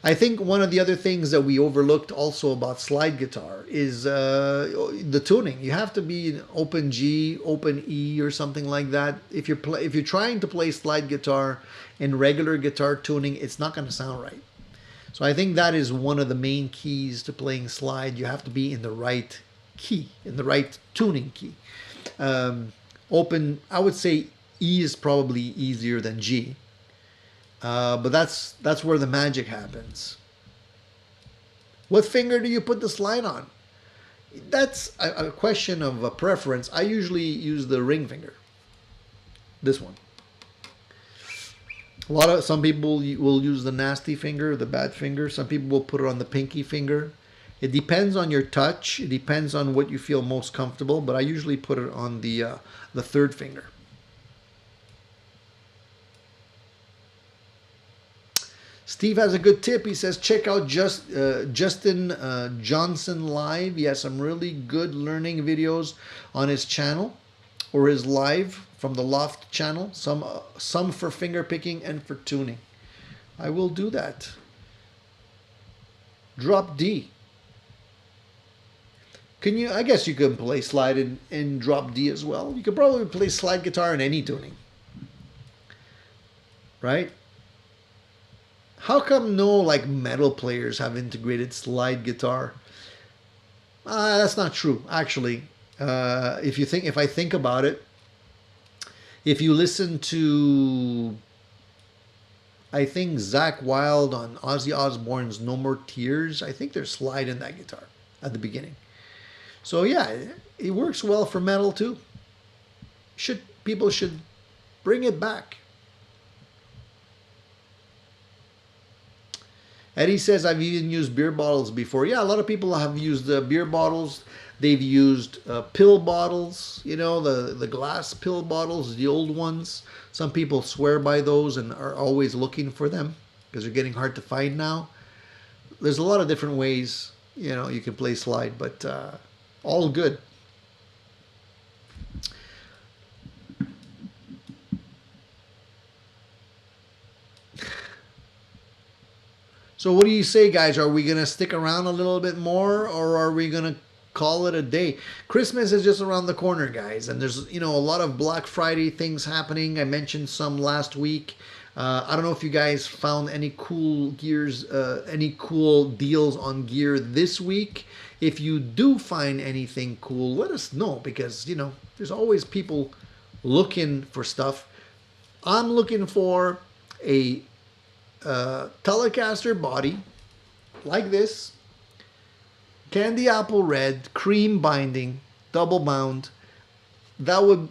I think one of the other things that we overlooked also about slide guitar is the tuning. You have to be an open G, open E, or something like that. If you're trying to play slide guitar in regular guitar tuning, it's not going to sound right. So I think that is one of the main keys to playing slide. You have to be in the right key, in the right tuning key. Open, I would say E is probably easier than G. But that's where the magic happens. What finger do you put the slide on? That's a question of a preference. I usually use the ring finger. This one. Some people will use the nasty finger, the bad finger. Some people will put it on the pinky finger. It depends on your touch. It depends on what you feel most comfortable. But I usually put it on the third finger. Steve has a good tip. He says, check out Justin Johnson Live. He has some really good learning videos on his channel or his live from the Loft channel. Some for finger picking and for tuning. I will do that. Drop D. I guess you could play slide in drop D as well. You could probably play slide guitar in any tuning. Right? How come no like metal players have integrated slide guitar? That's not true, actually. If I think about it, if you listen to, I think Zakk Wylde on Ozzy Osbourne's No More Tears, I think there's slide in that guitar at the beginning. So yeah, it works well for metal too. People should bring it back. Eddie says, I've even used beer bottles before. Yeah, a lot of people have used beer bottles. They've used pill bottles, the glass pill bottles, the old ones. Some people swear by those and are always looking for them because they're getting hard to find now. There's a lot of different ways, you can play slide, but all good. So what do you say, guys? Are we going to stick around a little bit more, or are we going to call it a day? Christmas is just around the corner, guys. And there's, a lot of Black Friday things happening. I mentioned some last week. I don't know if you guys found any cool any cool deals on gear this week. If you do find anything cool, let us know, because, there's always people looking for stuff. I'm looking for a Telecaster body like this, candy apple red, cream binding, double bound. That would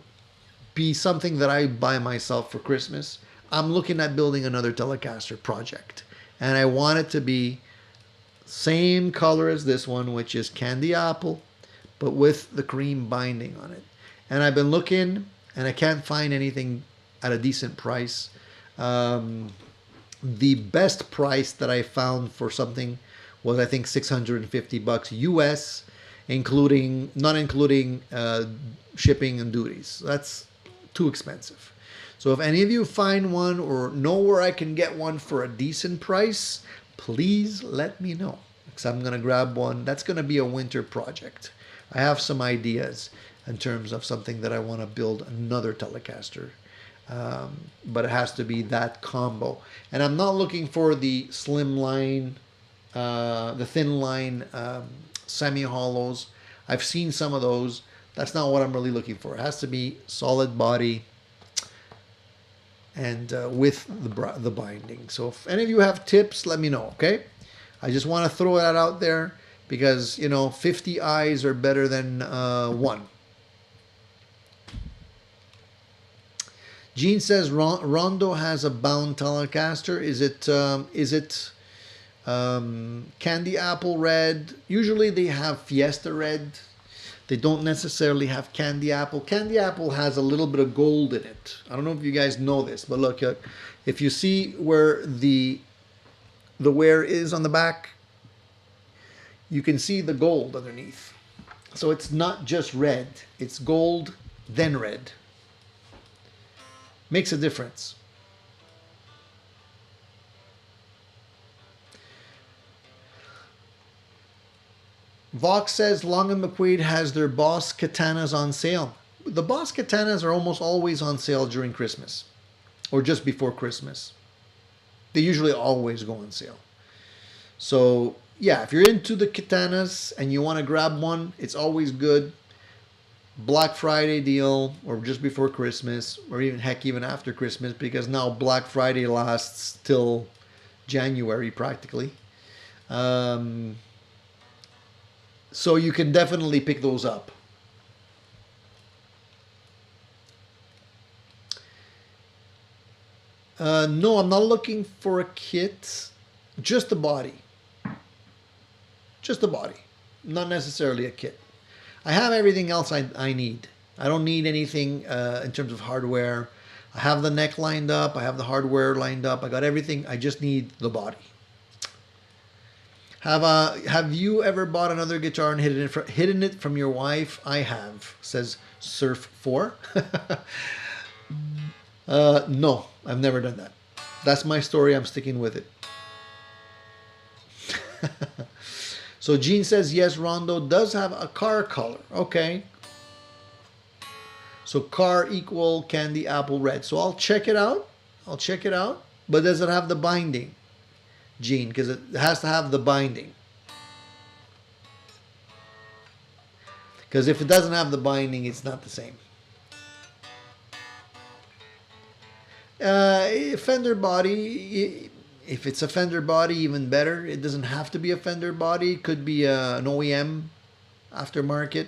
be something that I buy myself for Christmas. I'm looking at building another Telecaster project, and I want it to be same color as this one, which is candy apple, but with the cream binding on it. And I've been looking, and I can't find anything at a decent price. The best price that I found for something was, I think, $650 US, not including shipping and duties. That's too expensive. So if any of you find one or know where I can get one for a decent price, please let me know, because I'm going to grab one. That's going to be a winter project. I have some ideas in terms of something that I want to build, another Telecaster. But it has to be that combo. And I'm not looking for the slim line, the thin line semi-hollows. I've seen some of those. That's not what I'm really looking for. It has to be solid body and with the binding. So if any of you have tips, let me know, okay? I just want to throw that out there because, 50 eyes are better than one. Gene says Rondo has a bound Telecaster. Is it candy apple red? Usually they have Fiesta red. They don't necessarily have candy apple. Candy apple has a little bit of gold in it. I don't know if you guys know this, but look, if you see where the wear is on the back, you can see the gold underneath. So it's not just red. It's gold, then red. Makes a difference. Vox says Long & McQuaid has their Boss katanas on sale. The Boss katanas are almost always on sale during Christmas or just before Christmas. They usually always go on sale. So yeah, if you're into the katanas and you want to grab one, it's always good. Black Friday deal or just before Christmas, or even after Christmas, because now Black Friday lasts till January practically. So you can definitely pick those up. No, I'm not looking for a kit. Just the body. Just the body. Not necessarily a kit. I have everything else I need. I don't need anything in terms of hardware. I have the neck lined up. I have the hardware lined up. I got everything. I just need the body. Have you ever bought another guitar and hidden it from your wife? I have, says Surf 4. No, I've never done that. That's my story. I'm sticking with it. So Gene says, yes, Rondo does have a car color. Okay. So car equal candy apple red. So I'll check it out. I'll check it out. But does it have the binding, Gene? Because it has to have the binding. Because if it doesn't have the binding, it's not the same. Fender body, if it's a Fender body, even better. It doesn't have to be a Fender body. It could be an OEM aftermarket.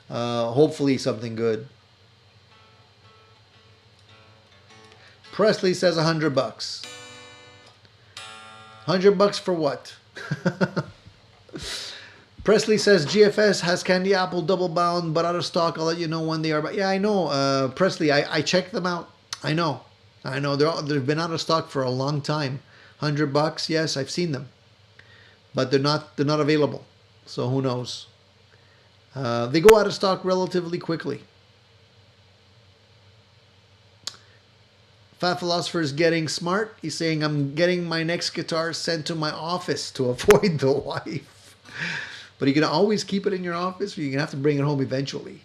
Hopefully something good. Presley says $100. $100 for what? Presley says GFS has candy apple double bound but out of stock. I'll let you know when they are. But yeah, I know, Presley. I checked them out. I know. They've been out of stock for a long time. $100. Yes, I've seen them, but they're not available. So who knows? They go out of stock relatively quickly. Fat Philosopher is getting smart. He's saying, I'm getting my next guitar sent to my office to avoid the wife. But you can always keep it in your office, or you're going to have to bring it home eventually.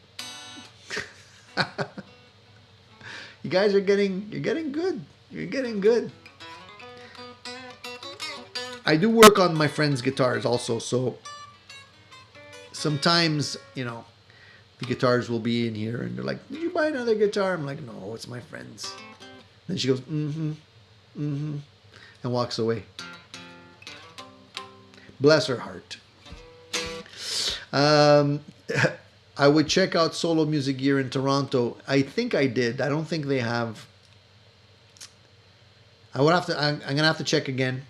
You guys are getting good. You're getting good. I do work on my friends' guitars also, so sometimes, the guitars will be in here and they're like, did you buy another guitar? I'm like, no, it's my friend's. Then she goes, and walks away. Bless her heart. I would check out Solo Music Gear in Toronto. I think I did. I don't think they have. I'm gonna have to check again.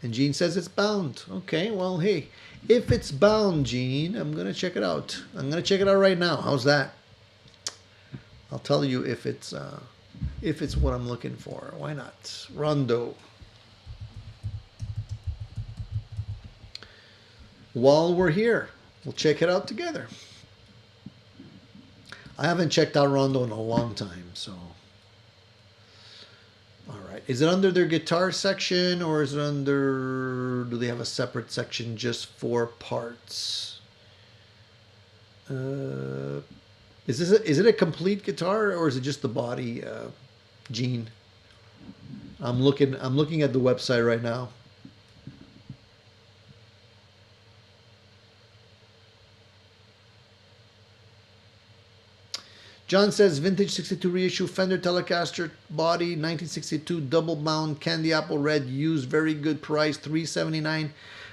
And Gene says it's bound. Okay, well, hey, if it's bound, Gene, I'm gonna check it out. I'm gonna check it out right now. How's that? I'll tell you if it's what I'm looking for. Why not? Rondo. While we're here, we'll check it out together. I haven't checked out Rondo in a long time, so. All right. Is it under their guitar section, or is it under, do they have a separate section just for parts? Is it a complete guitar, or is it just the body, Gene? I'm looking at the website right now. John says vintage 62 reissue Fender Telecaster body 1962 double bound candy apple red used, very good price, $379.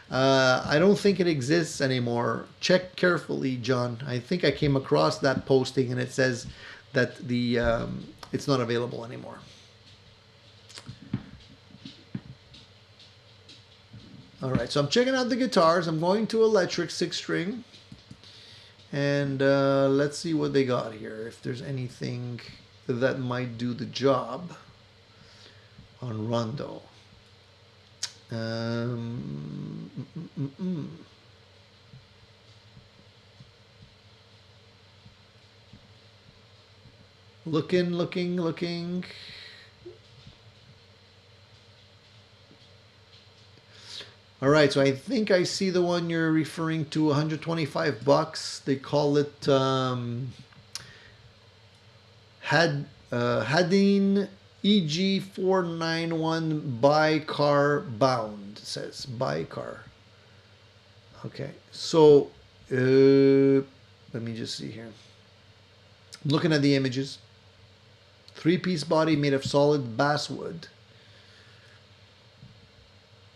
I don't think it exists anymore. Check carefully, John. I think I came across that posting and it says that it's not available anymore. All right, so I'm checking out the guitars. I'm going to electric 6-string. And let's see what they got here. If there's anything that might do the job on Rondo. Looking. All right, so I think I see the one you're referring to, $125. They call it Hadin EG491 bi-car bound. It says bi-car. Okay, so let me just see here. I'm looking at the images. 3-piece body made of solid basswood.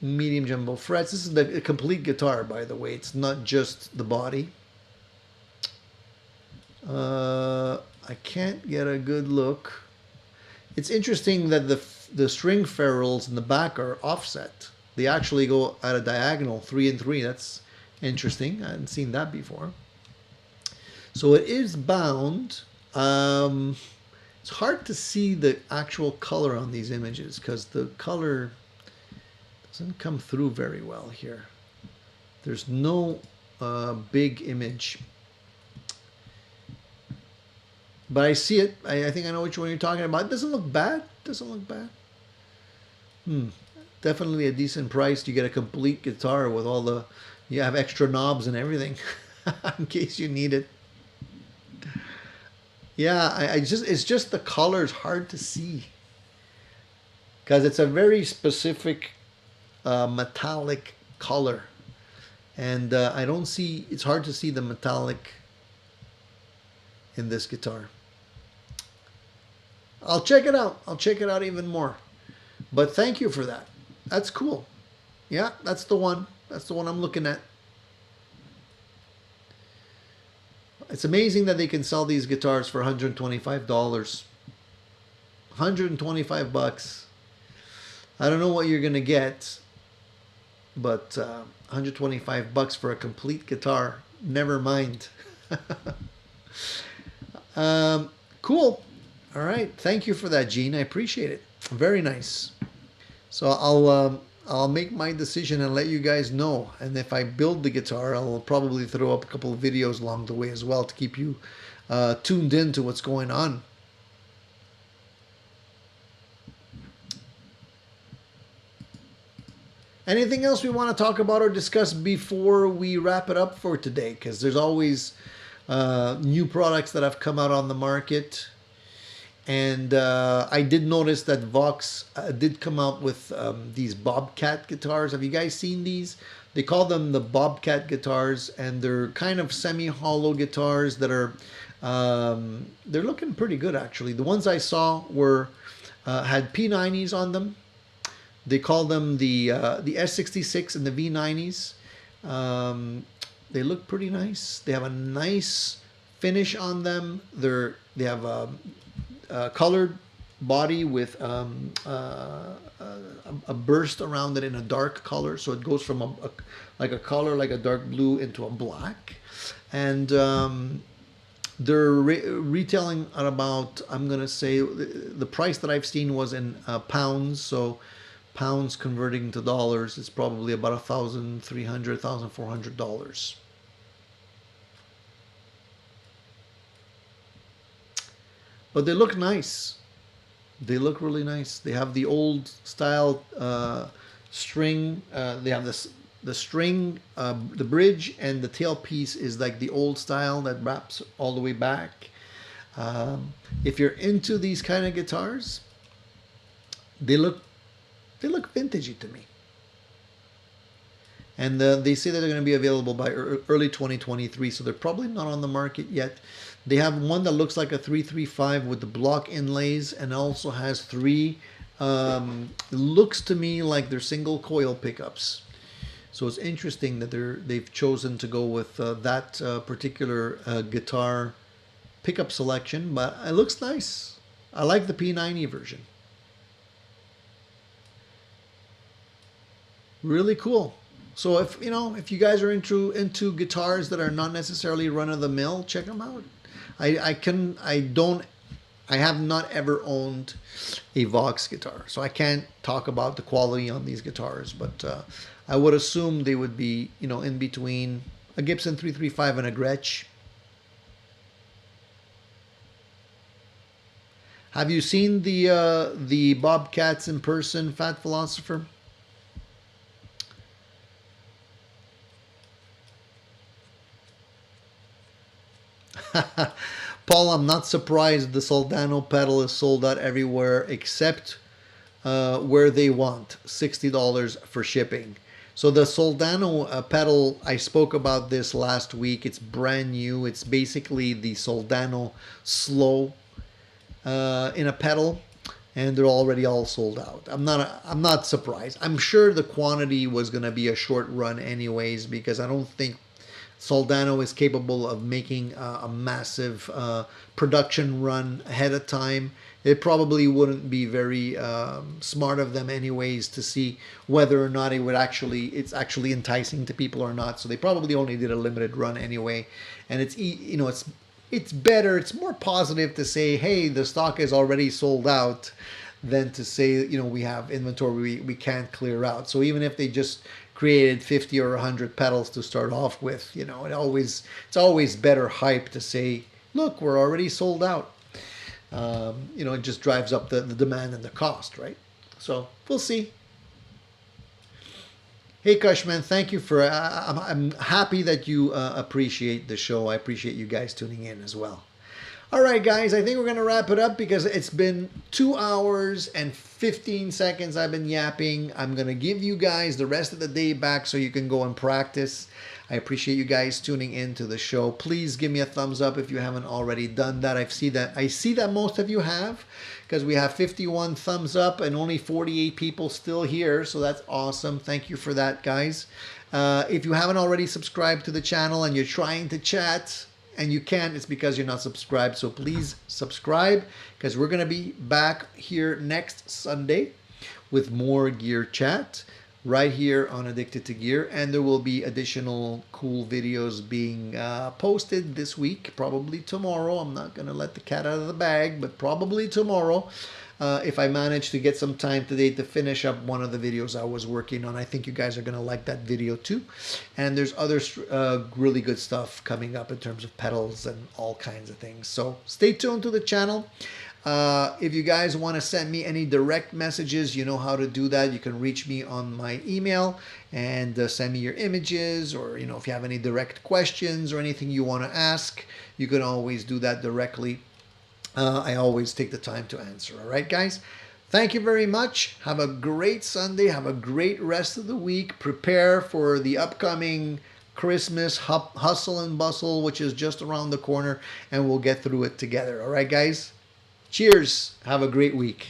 medium jumbo frets. This is the complete guitar, by the way. It's not just the body. I can't get a good look. It's interesting that the string ferrules in the back are offset. They actually go at a diagonal, 3 and 3. That's interesting. I hadn't seen that before. So it is bound. It's hard to see the actual color on these images because the color doesn't come through very well here. There's no big image. But I see it. I think I know which one you're talking about. It doesn't look bad. Doesn't look bad. Definitely a decent price. You get a complete guitar with all the... You have extra knobs and everything in case you need it. Yeah, it's just the color is hard to see because it's a very specific metallic color, and I don't see. It's hard to see the metallic in this guitar. I'll check it out. I'll check it out even more. But thank you for that. That's cool. Yeah, that's the one. That's the one I'm looking at. It's amazing that they can sell these guitars for $125. $125. I don't know what you're gonna get, but $125 for a complete guitar. Never mind. Cool. All right. Thank you for that, Gene. I appreciate it. Very nice. So I'll make my decision and let you guys know. And if I build the guitar, I'll probably throw up a couple of videos along the way as well to keep you tuned in to what's going on. Anything else we want to talk about or discuss before we wrap it up for today? Because there's always new products that have come out on the market. And I did notice that Vox did come out with these Bobcat guitars. Have you guys seen these? They call them the Bobcat guitars, and they're kind of semi-hollow guitars that are, they're looking pretty good actually. The ones I saw were, had P90s on them. They call them the S66 and the V90s. They look pretty nice. They have a nice finish on them. They have a colored body with a burst around it in a dark color, so it goes from like a color like a dark blue into a black, and they're retailing at about, I'm gonna say the price that I've seen was in pounds, so pounds converting to dollars, it's probably about $1,300, $1,400. But they look nice. They look really nice. They have the old style string. They have the string, the bridge, and the tailpiece is like the old style that wraps all the way back. If you're into these kind of guitars, they look vintagey to me. And they say that they're going to be available by early 2023, so they're probably not on the market yet. They have one that looks like a 335 with the block inlays, and also has three, looks to me like they're single coil pickups. So it's interesting that they've chosen to go with that particular guitar pickup selection, but it looks nice. I like the P90 version. Really cool. So if you guys are into guitars that are not necessarily run of the mill, check them out. I have not ever owned a Vox guitar, so I can't talk about the quality on these guitars, but I would assume they would be, in between a Gibson 335 and a Gretsch. Have you seen the Bobcats in person, Fat Philosopher? Paul, I'm not surprised the Soldano pedal is sold out everywhere except where they want $60 for shipping. So the Soldano pedal, I spoke about this last week. It's brand new. It's basically the Soldano Slow in a pedal. and they're already all sold out. I'm not surprised. I'm sure the quantity was going to be a short run anyways, because I don't think Soldano is capable of making a massive production run ahead of time. It probably wouldn't be very smart of them anyways to see whether or not it's actually enticing to people or not. So they probably only did a limited run anyway. And it's better, it's more positive to say, hey, the stock is already sold out, than to say, we have inventory we can't clear out. So even if they just created 50 or 100 pedals to start off with, it's always better hype to say, look, we're already sold out. It just drives up the demand and the cost, right? So we'll see. Hey, Cushman, thank you for. I'm happy that you appreciate the show. I appreciate you guys tuning in as well. All right, guys, I think we're going to wrap it up because it's been 2 hours and 15 seconds I've been yapping. I'm going to give you guys the rest of the day back so you can go and practice. I appreciate you guys tuning in to the show. Please give me a thumbs up if you haven't already done that. I see that most of you have, because we have 51 thumbs up and only 48 people still here. So that's awesome. Thank you for that, guys. If you haven't already subscribed to the channel and you're trying to chat and you can't, it's because you're not subscribed. So please subscribe, because we're going to be back here next Sunday with more gear chat right here on Addicted to Gear. And there will be additional cool videos being posted this week, probably tomorrow. I'm not going to let the cat out of the bag, but probably tomorrow. If I manage to get some time today to finish up one of the videos I was working on. I think you guys are going to like that video too. And there's other really good stuff coming up in terms of pedals and all kinds of things. So stay tuned to the channel. If you guys want to send me any direct messages, you know how to do that. You can reach me on my email and send me your images, or if you have any direct questions or anything you want to ask, you can always do that directly. I always take the time to answer. All right, guys? Thank you very much. Have a great Sunday. Have a great rest of the week. Prepare for the upcoming Christmas hustle and bustle, which is just around the corner, and we'll get through it together. All right, guys? Cheers. Have a great week.